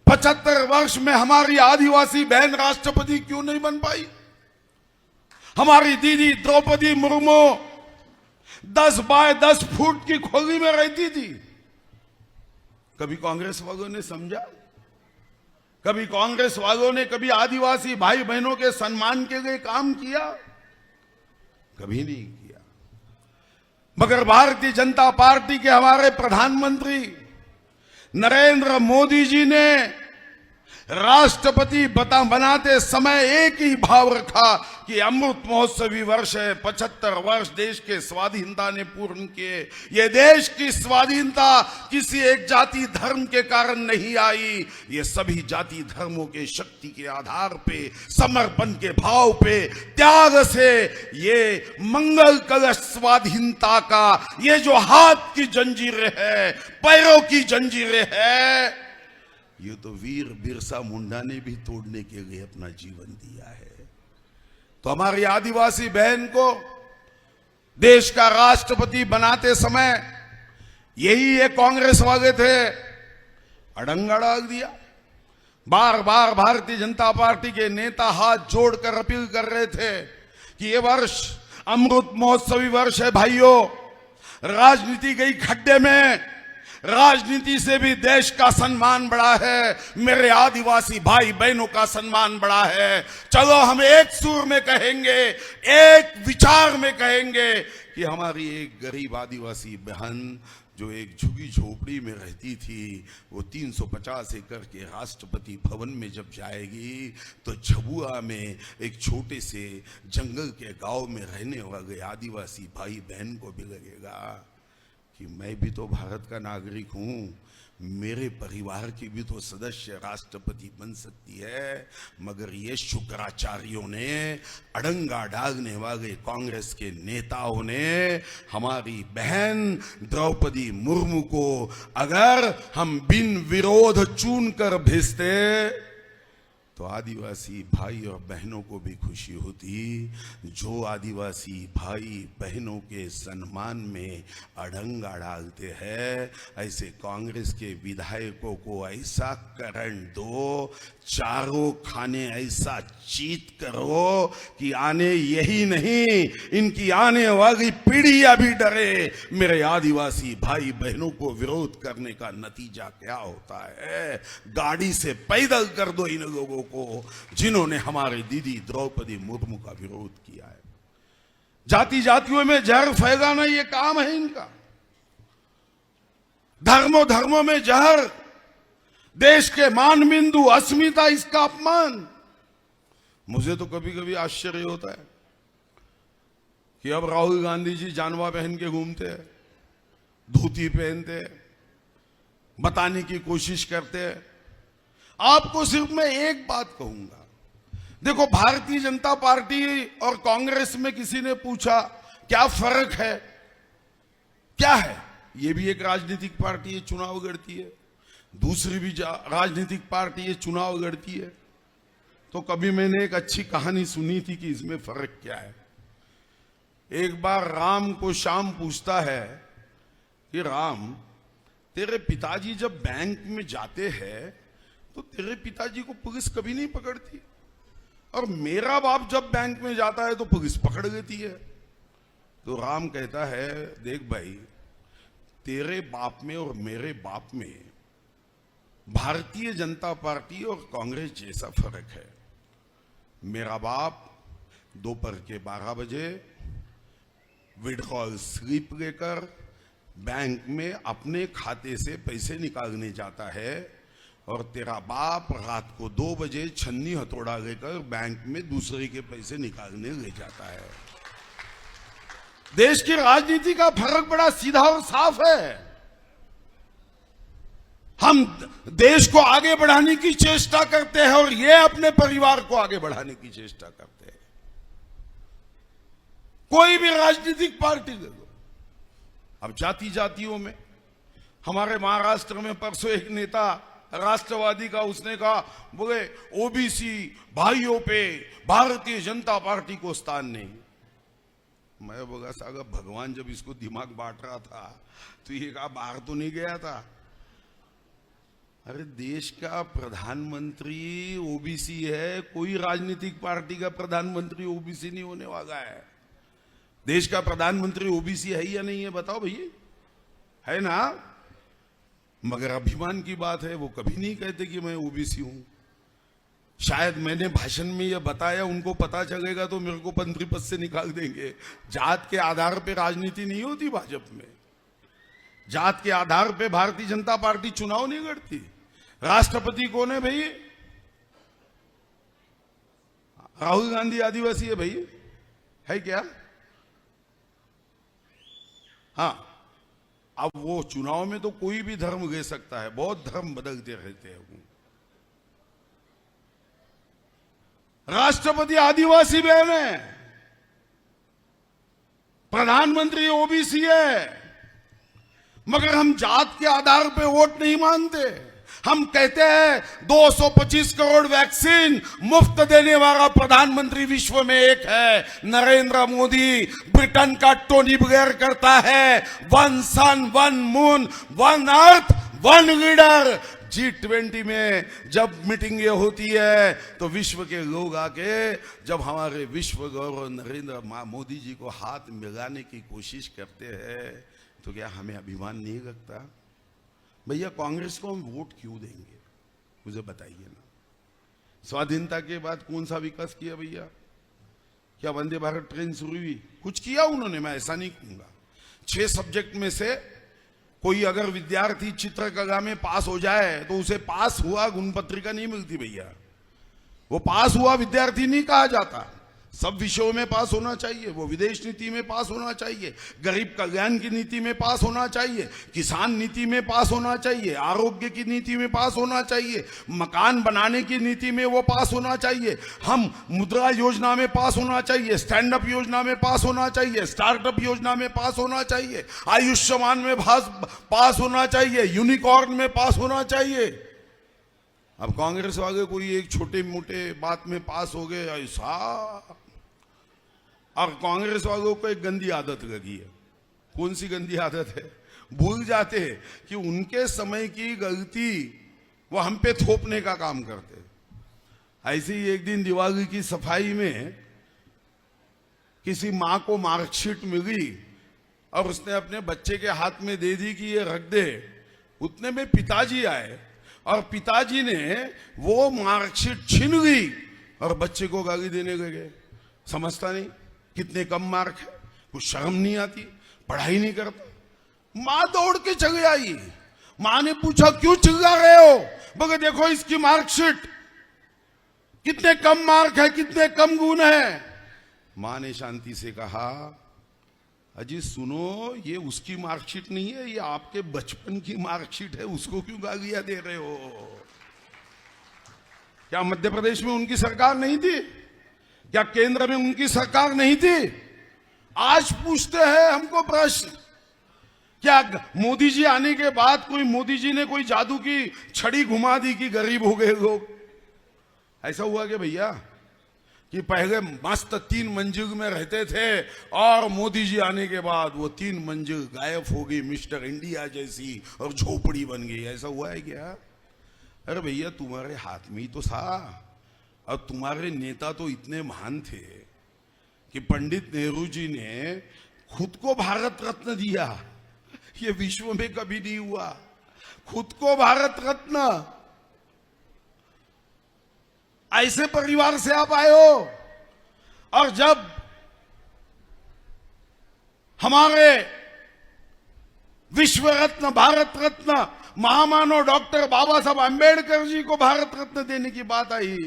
75 वर्ष में हमारी आदिवासी बहन राष्ट्रपति क्यों नहीं बन पाई? हमारी दीदी द्रौपदी मुर्मू 10 बाय 10 फुट की खोली में रहती थी। कभी कांग्रेस वालों ने समझा? कभी कांग्रेस वालों ने कभी आदिवासी भाई बहनों के सम्मान के लिए काम किया? कभी नहीं किया। मगर भारतीय जनता पार्टी के हमारे प्रधानमंत्री नरेंद्र मोदी जी ने राष्ट्रपति बनाते समय एक ही भाव रखा कि अमृत महोत्सवी वर्ष है, 75 वर्ष देश के स्वाधीनता ने पूर्ण किए। ये देश की स्वाधीनता किसी एक जाति धर्म के कारण नहीं आई, ये सभी जाति धर्मों के शक्ति के आधार पे, समर्पण के भाव पे, त्याग से ये मंगल कलश स्वाधीनता का ये जो हाथ की जंजीरें है, पैरों की जंजीरें है, ये तो वीर बिरसा मुंडा ने भी तोड़ने के लिए अपना जीवन दिया है। तो हमारी आदिवासी बहन को देश का राष्ट्रपति बनाते समय यही ये कांग्रेस वाले थे, अड़ंगा डाल दिया। बार बार भारतीय जनता पार्टी के नेता हाथ जोड़कर अपील कर रहे थे कि ये वर्ष अमृत महोत्सवी वर्ष है भाइयों, राजनीति गई खड्डे में, राजनीति से भी देश का सम्मान बढ़ा है, मेरे आदिवासी भाई बहनों का सम्मान बढ़ा है। चलो हम एक सुर में कहेंगे, एक विचार में कहेंगे कि हमारी एक गरीब आदिवासी बहन जो एक झुगी झोपड़ी में रहती थी, वो 350 एकड़ के राष्ट्रपति भवन में जब जाएगी तो झबुआ में एक छोटे से जंगल के गांव में रहने वाले आदिवासी भाई बहन को भी लगेगा कि मैं भी तो भारत का नागरिक हूं, मेरे परिवार की भी तो सदस्य राष्ट्रपति बन सकती है। मगर ये शुक्राचार्यों ने, अड़ंगा डालने वाले कांग्रेस के नेताओं ने हमारी बहन द्रौपदी मुर्मू को अगर हम बिन विरोध चुन कर भेजते तो आदिवासी भाई और बहनों को भी खुशी होती। जो आदिवासी भाई बहनों के सम्मान में अड़ंगा डालते हैं, ऐसे कांग्रेस के विधायकों को ऐसा करंट दो, चारों खाने ऐसा चीत करो कि आने यही नहीं, इनकी आने वाली पीढ़ियां भी डरे। मेरे आदिवासी भाई बहनों को विरोध करने का नतीजा क्या होता है? गाड़ी से पैदल कर दो इन लोगों को जिन्होंने हमारी दीदी द्रौपदी मुर्मू का विरोध किया है। जाति जातियों में जहर फैलाना ये काम है इनका, धर्मों धर्मों में जहर, देश के मान बिंदु, अस्मिता, इसका अपमान। मुझे तो कभी कभी आश्चर्य होता है कि अब राहुल गांधी जी जानवा पहन के घूमते हैं, धोती पहनते हैं, बताने की कोशिश करते हैं। आपको सिर्फ मैं एक बात कहूंगा, देखो भारतीय जनता पार्टी और कांग्रेस में किसी ने पूछा क्या फर्क है, क्या है? ये भी एक राजनीतिक पार्टी है, चुनाव लड़ती है, दूसरी भी राजनीतिक पार्टी है, चुनाव लड़ती है। तो कभी मैंने एक अच्छी कहानी सुनी थी कि इसमें फर्क क्या है। एक बार राम को श्याम पूछता है कि राम, तेरे पिताजी जब बैंक में जाते हैं तो तेरे पिताजी को पुलिस कभी नहीं पकड़ती, और मेरा बाप जब बैंक में जाता है तो पुलिस पकड़ लेती है। तो राम कहता है, देख भाई, तेरे बाप में और मेरे बाप में भारतीय जनता पार्टी और कांग्रेस जैसा फर्क है। मेरा बाप दोपहर के 12 बजे विड्रॉल स्लिप लेकर बैंक में अपने खाते से पैसे निकालने जाता है और तेरा बाप रात को 2 बजे छन्नी हथौड़ा लेकर बैंक में दूसरे के पैसे निकालने ले जाता है। देश की राजनीति का फर्क बड़ा सीधा और साफ है। हम देश को आगे बढ़ाने की चेष्टा करते हैं और ये अपने परिवार को आगे बढ़ाने की चेष्टा करते हैं। कोई भी राजनीतिक पार्टी ले लो। अब जाति जातियों में हमारे महाराष्ट्र में परसों एक नेता राष्ट्रवादी का, उसने कहा बोले ओबीसी भाइयों पे भारतीय जनता पार्टी को स्थान नहीं। मैं बोला साहब भगवान जब इसको दिमाग बांट रहा था तो ये कहा बाहर तो नहीं गया था। अरे देश का प्रधानमंत्री ओबीसी है, कोई राजनीतिक पार्टी का प्रधानमंत्री ओबीसी नहीं होने वाला है। देश का प्रधानमंत्री ओबीसी है या नहीं है बताओ भैया, है ना? मगर अभिमान की बात है, वो कभी नहीं कहते कि मैं ओबीसी हूं। शायद मैंने भाषण में यह बताया, उनको पता चलेगा तो मेरे को मंत्री पद से निकाल देंगे। जात के आधार पे राजनीति नहीं होती भाजपा में। जात के आधार पे भारतीय जनता पार्टी चुनाव नहीं लड़ती। राष्ट्रपति कौन है भाई? राहुल गांधी आदिवासी है भाई, है क्या? हाँ, अब वो चुनाव में तो कोई भी धर्म ले सकता है, बहुत धर्म बदलते रहते हैं। राष्ट्रपति आदिवासी बहन है, प्रधानमंत्री ओबीसी है, मगर हम जात के आधार पे वोट नहीं मांगते। हम कहते हैं 225 करोड़ वैक्सीन मुफ्त देने वाला प्रधानमंत्री विश्व में एक है, नरेंद्र मोदी। ब्रिटेन का टोनी ब्लेयर करता है one sun one moon one earth one leader. G20 में जब मीटिंगें होती है तो विश्व के लोग आके जब हमारे विश्व गौरव नरेंद्र मोदी जी को हाथ मिलाने की कोशिश करते हैं तो क्या हमें अभिमान नहीं लगता? भैया कांग्रेस को हम वोट क्यों देंगे, मुझे बताइए ना। स्वाधीनता के बाद कौन सा विकास किया भैया? क्या वंदे भारत ट्रेन शुरू हुई? कुछ किया उन्होंने, मैं ऐसा नहीं कहूंगा। 6 सब्जेक्ट में से कोई अगर विद्यार्थी चित्रकला में पास हो जाए तो उसे पास हुआ गुण पत्रिका नहीं मिलती भैया। वो पास हुआ विद्यार्थी नहीं कहा जाता। सब विषयों में पास होना चाहिए। वो विदेश नीति में पास होना चाहिए, गरीब कल्याण की नीति में पास होना चाहिए, किसान नीति में पास होना चाहिए, आरोग्य की नीति में पास होना चाहिए, मकान बनाने की नीति में वो पास होना चाहिए, हम मुद्रा योजना में पास होना चाहिए, स्टैंड अप योजना में पास होना चाहिए, स्टार्टअप योजना में पास होना चाहिए, आयुष्मान में पास होना चाहिए, यूनिकॉर्न में पास होना चाहिए। अब कांग्रेस वाले कोई एक छोटे मोटे बात में पास हो गए ऐसा। और कांग्रेस वालों को एक गंदी आदत लगी है। कौन सी गंदी आदत है? भूल जाते हैं कि उनके समय की गलती वो हम पे थोपने का काम करते। ऐसे ही एक दिन दिवाली की सफाई में किसी माँ को मार्कशीट मिली और उसने अपने बच्चे के हाथ में दे दी कि ये रख दे। उतने में पिताजी आए और पिताजी ने वो मार्कशीट छीन ली और बच्चे को गाली देने लगे। समझता नहीं कितने कम मार्क है, कुछ शर्म नहीं आती, पढ़ाई नहीं करता। मां दौड़ के चली आई। मां ने पूछा क्यों चिल्ला रहे हो? बोले देखो इसकी मार्कशीट, कितने कम मार्क है, कितने कम गुण है। मां ने शांति से कहा अजी सुनो, ये उसकी मार्कशीट नहीं है, ये आपके बचपन की मार्कशीट है, उसको क्यों गालियां दे रहे हो? क्या मध्य प्रदेश में उनकी सरकार नहीं थी? क्या केंद्र में उनकी सरकार नहीं थी? आज पूछते हैं हमको प्रश्न, क्या मोदी जी आने के बाद मोदी जी ने कोई जादू की छड़ी घुमा दी कि गरीब हो गए लोग? ऐसा हुआ क्या भैया कि पहले मस्त 3 मंजिल में रहते थे और मोदी जी आने के बाद वो 3 मंजिल गायब हो गई, मिस्टर इंडिया जैसी, और झोपड़ी बन गई? ऐसा हुआ है क्या? अरे भैया तुम्हारे हाथ में ही तो था। और तुम्हारे नेता तो इतने महान थे कि पंडित नेहरू जी ने खुद को भारत रत्न दिया। ये विश्व में कभी नहीं हुआ। खुद को भारत रत्न, ऐसे परिवार से आप आए हो, और जब हमारे विश्व रत्न, भारत रत्न, महामानव डॉक्टर बाबा साहब अंबेडकर जी को भारत रत्न देने की बात आई,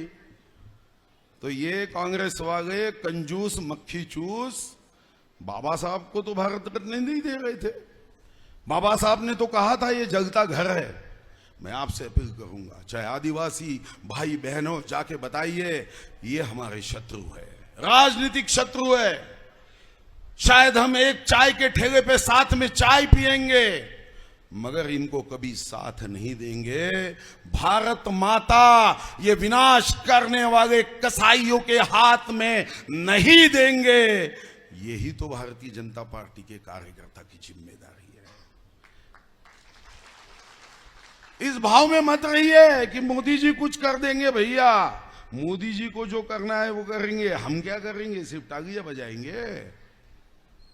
तो ये कांग्रेस वाले कंजूस मक्खी चूस बाबा साहब को तो भारत रत्न नहीं दे रहे थे। बाबा साहब ने तो कहा था ये जलता घर है। मैं आपसे अपील करूंगा, चाहे आदिवासी भाई बहनों, जाके बताइए ये हमारे शत्रु है, राजनीतिक शत्रु है। शायद हम एक चाय के ठेले पे साथ में चाय पिएंगे, मगर इनको कभी साथ नहीं देंगे। भारत माता ये विनाश करने वाले कसाईयों के हाथ में नहीं देंगे। यही तो भारतीय जनता पार्टी के कार्यकर्ता की जिम्मेदारी है। इस भाव में मत रहिए कि मोदी जी कुछ कर देंगे। भैया, मोदी जी को जो करना है वो करेंगे, हम क्या करेंगे? सिर्फ तालियां बजाएंगे।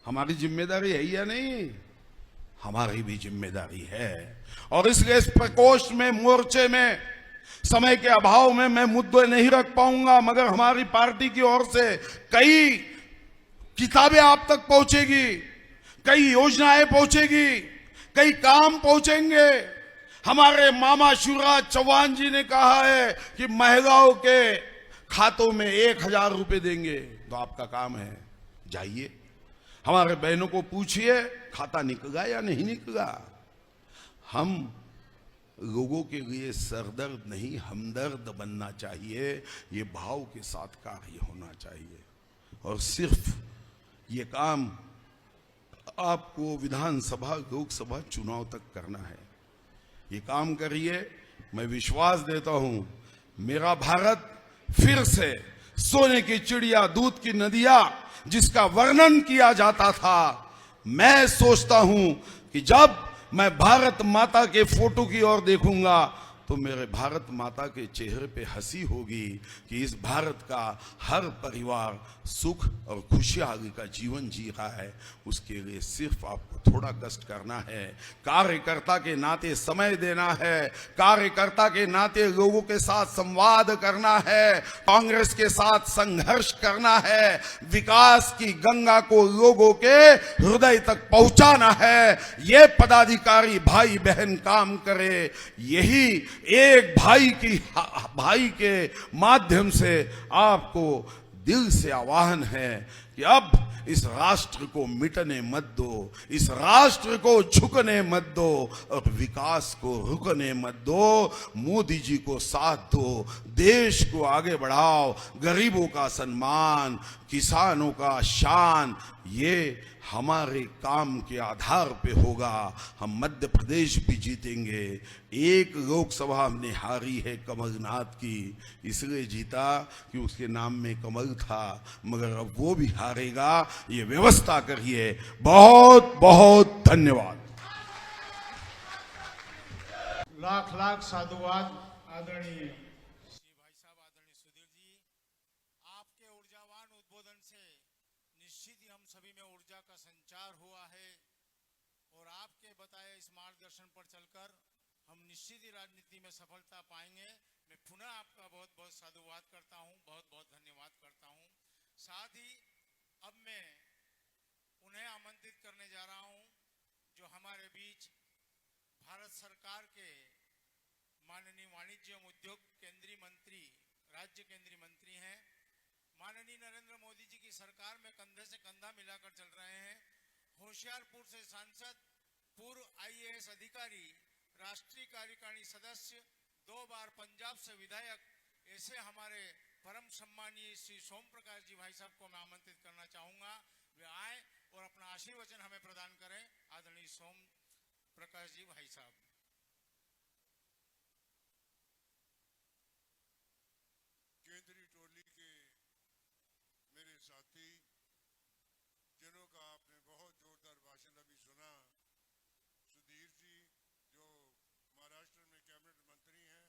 हमारी जिम्मेदारी है या नहीं? हमारी भी जिम्मेदारी है। और इसलिए इस प्रकोष्ठ में, मोर्चे में, समय के अभाव में मैं मुद्दे नहीं रख पाऊंगा, मगर हमारी पार्टी की ओर से कई किताबें आप तक पहुंचेगी, कई योजनाएं पहुंचेगी, कई काम पहुंचेंगे। हमारे मामा शिवराज चौहान जी ने कहा है कि महिलाओं के खातों में 1000 रुपए देंगे। तो आपका काम है, जाइए हमारे बहनों को पूछिए खाता निकला या नहीं निकला। हम लोगों के लिए सरदर्द नहीं, हमदर्द बनना चाहिए। ये भाव के साथ कार्य होना चाहिए। और सिर्फ ये काम आपको विधानसभा, लोकसभा चुनाव तक करना है। ये काम करिए। मैं विश्वास देता हूं, मेरा भारत फिर से सोने की चिड़िया, दूध की नदियां जिसका वर्णन किया जाता था, मैं सोचता हूं कि जब मैं भारत माता के फोटो की ओर देखूंगा तो मेरे भारत माता के चेहरे पे हंसी होगी कि इस भारत का हर परिवार सुख और खुशहाली का जीवन जी रहा है। उसके लिए सिर्फ आपको थोड़ा कष्ट करना है, कार्यकर्ता के नाते समय देना है, कार्यकर्ता के नाते लोगों के साथ संवाद करना है, कांग्रेस के साथ संघर्ष करना है, विकास की गंगा को लोगों के हृदय तक पहुंचाना है। ये पदाधिकारी भाई बहन काम करे। यही एक भाई के माध्यम से आपको दिल से आह्वान है कि अब इस राष्ट्र को मिटने मत दो, इस राष्ट्र को झुकने मत दो और विकास को रुकने मत दो। मोदी जी को साथ दो, देश को आगे बढ़ाओ, गरीबों का सम्मान, किसानों का शान, ये हमारे काम के आधार पे होगा। हम मध्य प्रदेश भी जीतेंगे। एक लोकसभा हमने हारी है कमलनाथ की, इसलिए जीता कि उसके नाम में कमल था, मगर अब वो भी हारेगा। ये व्यवस्था करिए। बहुत बहुत धन्यवाद। लाख लाख साधुवाद आदरणीय भाई साहब, आदरणीय सुधीर जी, आपके ऊर्जावान उद्बोधन से निश्चित ही हम सभी में ऊर्जा का संचार हुआ है और आपके बताए इस मार्गदर्शन पर चलकर हम निश्चित ही राजनीति में सफलता पाएंगे। मैं पुनः आपका बहुत बहुत साधुवाद करता हूं, बहुत बहुत धन्यवाद करता हूं। साथ ही अब मैं उन्हें आमंत्रित करने जा रहा हूं जो हमारे बीच भारत सरकार के माननीय वाणिज्य एवं उद्योग केंद्रीय मंत्री, राज्य केंद्रीय मंत्री हैं। माननीय नरेंद्र मोदी जी की सरकार में कंधे से कंधा मिलाकर चल रहे हैं। होशियारपुर से सांसद, पूर्व IAS अधिकारी, राष्ट्रीय कार्यकारिणी सदस्य, 2 बार पंजाब से विधायक, ऐसे हमारे परम सम्मानीय श्री सोम प्रकाश जी भाई साहब को मैं आमंत्रित करना चाहूंगा। वे आए और अपना आशीर्वचन हमें प्रदान करें। आदरणीय सोम प्रकाश जी भाई साहब। केंद्रीय टोली के मेरे साथी जिन्हों का आपने बहुत जोरदार भाषण अभी सुना, सुधीर जी जो महाराष्ट्र में कैबिनेट मंत्री हैं,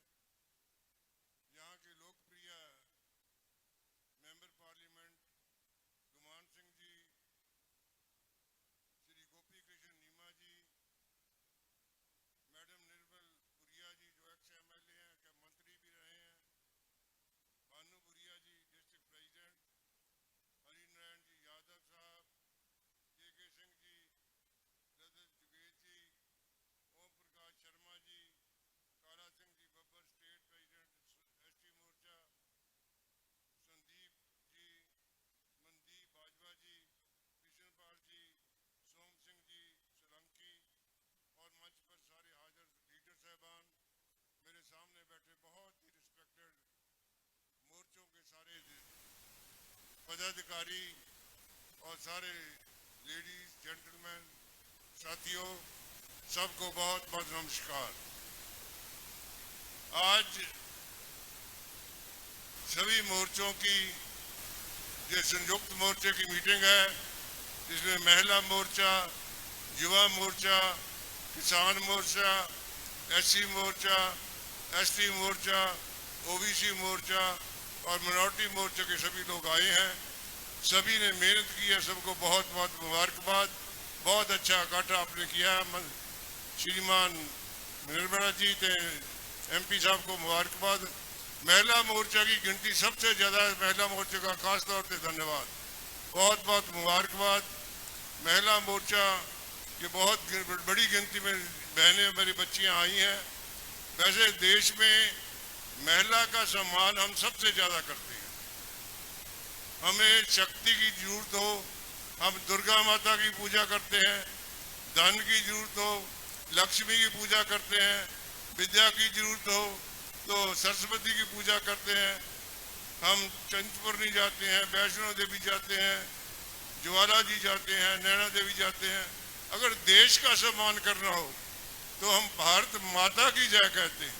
यहाँ के लोकप्रिय मेंबर पार्लियामेंट गुमान सिंह जी, श्री गोपी कृष्ण नीमा जी, पदाधिकारी और सारे लेडीज जेंटलमैन साथियों, सबको बहुत बहुत नमस्कार। आज सभी मोर्चों की जो संयुक्त मोर्चे की मीटिंग है, जिसमें महिला मोर्चा, युवा मोर्चा, किसान मोर्चा, एससी मोर्चा, एसटी मोर्चा, ओबीसी मोर्चा और मिनॉरिटी मोर्चा के सभी लोग आए हैं। सभी ने मेहनत की है, सबको बहुत बहुत मुबारकबाद। बहुत अच्छा इकट्ठा आपने किया। श्रीमान निर्मला जी थे एमपी साहब को मुबारकबाद। महिला मोर्चा की गिनती सबसे ज़्यादा, महिला मोर्चे का खास तौर पे धन्यवाद, बहुत बहुत मुबारकबाद। महिला मोर्चा की बहुत बड़ी गिनती में बहनें, मेरी बच्चियां आई हैं। वैसे देश में महिला का सम्मान हम सबसे ज़्यादा करते हैं। हमें शक्ति की जरूरत हो, हम दुर्गा माता की पूजा करते हैं। धन की जरूरत हो, लक्ष्मी की पूजा करते हैं। विद्या की जरूरत हो तो सरस्वती की पूजा करते हैं। हम चिंतपूर्णी जाते हैं, वैष्णो देवी जाते हैं, ज्वाला जी जाते हैं, नैना देवी जाते हैं। अगर देश का सम्मान करना हो तो हम भारत माता की जय कहते हैं।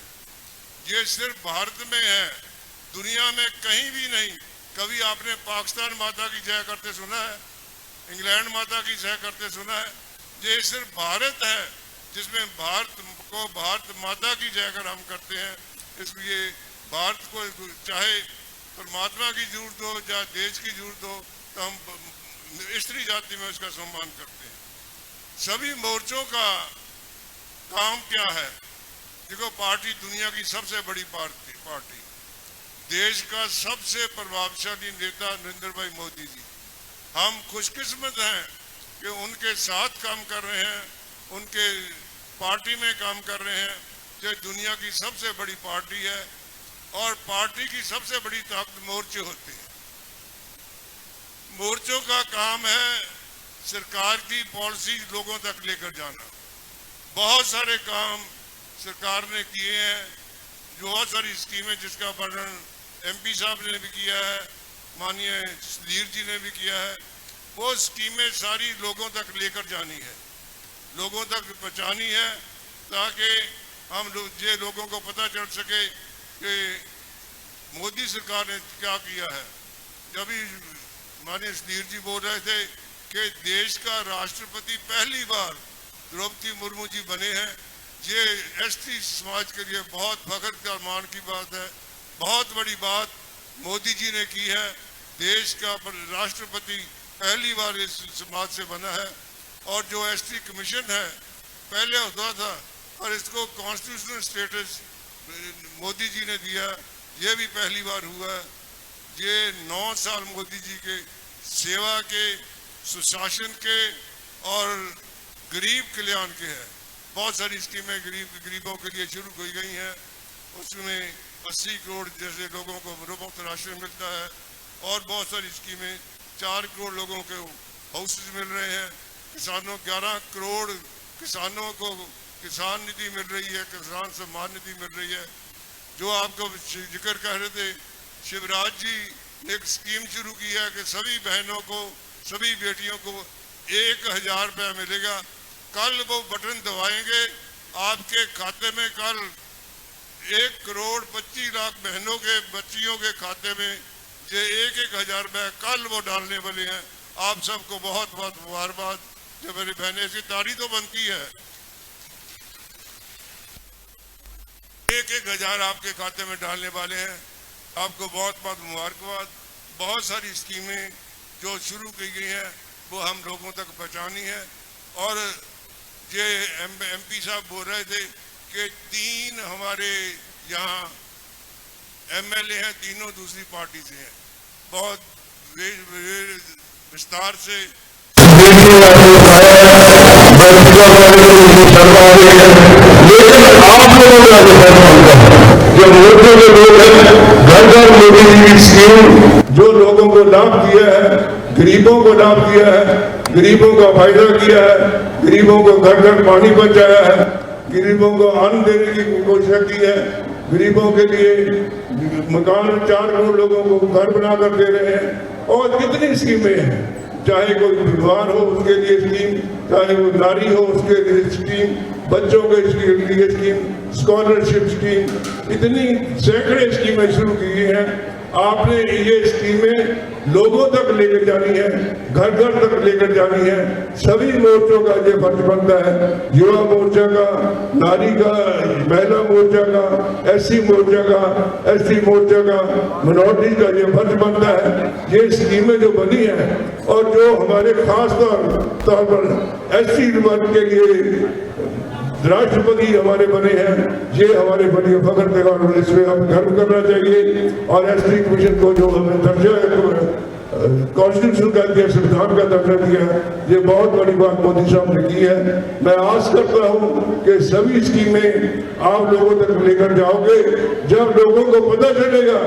ये सिर्फ भारत में है, दुनिया में कहीं भी नहीं। कभी आपने पाकिस्तान माता की जय करते सुना है? इंग्लैंड माता की जय करते सुना है? ये सिर्फ भारत है जिसमें भारत को भारत माता की जय कर हम करते हैं। इसलिए भारत को चाहे परमात्मा की जरूरत हो, चाहे देश की जरूरत हो, तो हम स्त्री जाति में उसका सम्मान करते हैं। सभी मोर्चों का काम क्या है? देखो, पार्टी दुनिया की सबसे बड़ी पार्टी, देश का सबसे प्रभावशाली नेता नरेंद्र भाई मोदी जी। हम खुशकिस्मत हैं कि उनके साथ काम कर रहे हैं, उनके पार्टी में काम कर रहे हैं। जो दुनिया की सबसे बड़ी पार्टी है और पार्टी की सबसे बड़ी ताकत मोर्चे होते हैं। मोर्चों का काम है सरकार की पॉलिसी लोगों तक लेकर जाना। बहुत सारे काम सरकार ने किए हैं, बहुत सारी स्कीमें जिसका वर्णन एमपी साहब ने भी किया है, माननीय सुधीर जी ने भी किया है। वो स्कीमें सारी लोगों तक लेकर जानी है, लोगों तक पहुंचानी है, ताकि हम ये लोगों को पता चल सके कि मोदी सरकार ने क्या किया है। जब भी माननीय सुधीर जी बोल रहे थे कि देश का राष्ट्रपति पहली बार द्रौपदी मुर्मू जी बने हैं, ये एसटी समाज के लिए बहुत फख्र और मान की बात है। बहुत बड़ी बात मोदी जी ने की है। देश का राष्ट्रपति पहली बार इस समाज से बना है। और जो एसटी कमीशन है, पहले होता था और इसको कॉन्स्टिट्यूशनल स्टेटस मोदी जी ने दिया, ये भी पहली बार हुआ है। ये 9 साल मोदी जी के सेवा के, सुशासन के और गरीब कल्याण के है। बहुत सारी स्कीमें गरीबों के लिए शुरू की गई हैं। उसमें 80 करोड़ जैसे लोगों को मुफ्त राशन मिलता है और बहुत सारी स्कीमें, 4 करोड़ लोगों को हाउसेज मिल रहे हैं। किसानों 11 करोड़ किसानों को किसान निधि मिल रही है, किसान सम्मान निधि मिल रही है। जो आपको जिक्र कह रहे थे, शिवराज जी ने एक स्कीम शुरू की है कि सभी बहनों को, सभी बेटियों को 1000 रुपया मिलेगा। कल वो बटन दबाएंगे, आपके खाते में कल 1,25,00,000 बहनों के बच्चियों के खाते में ये 1,000 रुपया कल वो डालने वाले हैं। आप सबको बहुत बहुत मुबारकबाद। जब मेरी बहनें, ऐसी तारीफ तो बनती है। 1,000 आपके खाते में डालने वाले हैं। आपको बहुत बहुत मुबारकबाद। बहुत सारी स्कीमें जो शुरू की गई हैं वो हम लोगों तक पहुँचानी है। और ये एमपी साहब बोल रहे थे कि 3 हमारे यहाँ एमएलए हैं, तीनों दूसरी पार्टी से हैं। बहुत विस्तार से लेकिन आप लोगों का जो मोदी के लोग हैं, घर घर मोदी जी की स्कीम जो लोगों को लाभ दिया है, गरीबों को लाभ दिया है, गरीबों का फायदा किया है, गरीबों को घर घर पानी पहुंचाया है, गरीबों को अन्न देने की कोशिश की है, गरीबों के लिए मकान 4 करोड़ लोगों को घर बनाकर दे रहे हैं। और कितनी स्कीमें हैं, चाहे कोई बीमार हो उसके लिए स्कीम, चाहे वो नारी हो उसके लिए स्कीम, बच्चों के लिए स्कीम, स्कॉलरशिप स्कीम, इतनी सैकड़े स्कीमें शुरू की हैं। आपने ये स्कीमें लोगों तक लेकर जानी है, घर घर तक लेकर जानी है। सभी मोर्चों का ये फर्ज बनता है, युवा मोर्चा का, नारी का, महिला मोर्चा का, SC मोर्चा का, ST मोर्चा का, मिनॉरिटी का ये फर्ज बनता है। ये स्कीमें जो बनी है और जो हमारे खास तौर पर SC वर्ग के लिए राष्ट्रपति हमारे बने हैं, ये हमारे बड़ी फख्र के और इसमें हम गर्व करना चाहिए। और ST कमीशन को जो हमें दर्जा कॉन्स्टिट्यूशन का दिया, संविधान का दर्जा दिया, ये बहुत बड़ी बात मोदी साहब ने की है। मैं आस करता हूँ कि सभी स्कीमें आप लोगों तक लेकर जाओगे। जब लोगों को पता चलेगा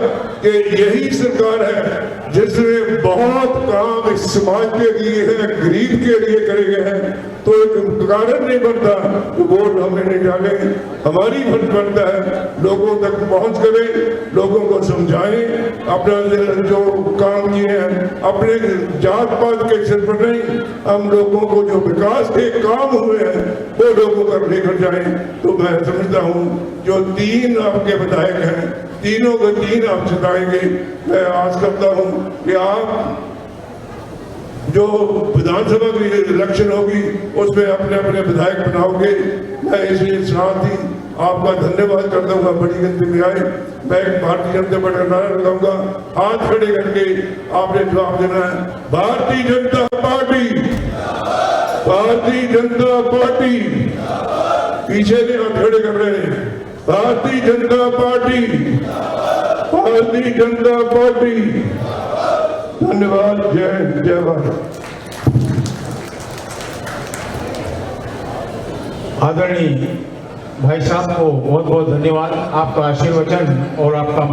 कि यही सरकार है जिसने बहुत काम इस समाज के लिए है, गरीब के लिए करे गए हैं, तो एक कारण नहीं बनता तो वोट हमें नहीं डाले। हमारी फर्ज बनता है लोगों तक पहुंच करें, लोगों को समझाएं, अपना जो काम किए हैं अपने जात पात के सिर पर नहीं, हम लोगों को जो विकास के काम हुए हैं वो लोगों तक लेकर जाएं। तो मैं समझता हूँ जो 3 आपके विधायक हैं, तीनों को 3 आप जिताएंगे। मैं आस करता हूँ कि आप जो विधानसभा की इलेक्शन होगी उसमें अपने अपने विधायक बनाओगे। मैं इसलिए साथ ही आपका धन्यवाद करता हूँ, बड़ी गिनती में आए। मैं भारतीय जनता पार्टी का नारा लगाऊंगा, हाथ खड़े करके आपने जवाब देना है, भारतीय जनता पार्टी, भारतीय जनता पार्टी। पीछे नहीं हाथ खड़े कर रहे हैं, भारतीय जनता पार्टी, भारतीय जनता पार्टी। धन्यवाद। जय भारत। आदरणीय भाई साहब को बहुत बहुत धन्यवाद। आपका आशीर्वचन और आपका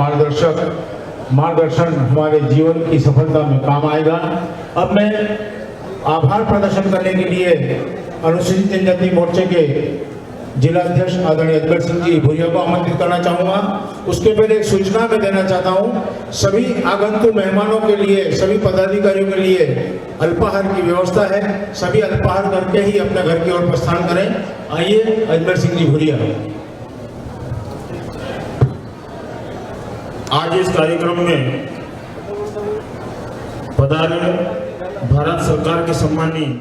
मार्गदर्शन हमारे जीवन की सफलता में काम आएगा। अब मैं आभार प्रदर्शन करने के लिए अनुसूचित जनजाति मोर्चे के जिला अध्यक्ष आदरणीय अजगर सिंह जी भुरिया को आमंत्रित करना चाहूँगा। उसके पहले एक सूचना मैं देना चाहता हूँ, सभी आगंतुक मेहमानों के लिए, सभी पदाधिकारियों के लिए अल्पाहार की व्यवस्था है। सभी अल्पाहार करके ही अपने घर की ओर प्रस्थान करें। आइए अजगर सिंह जी भुरिया। आज इस कार्यक्रम में पधारे भारत सरकार के सम्माननीय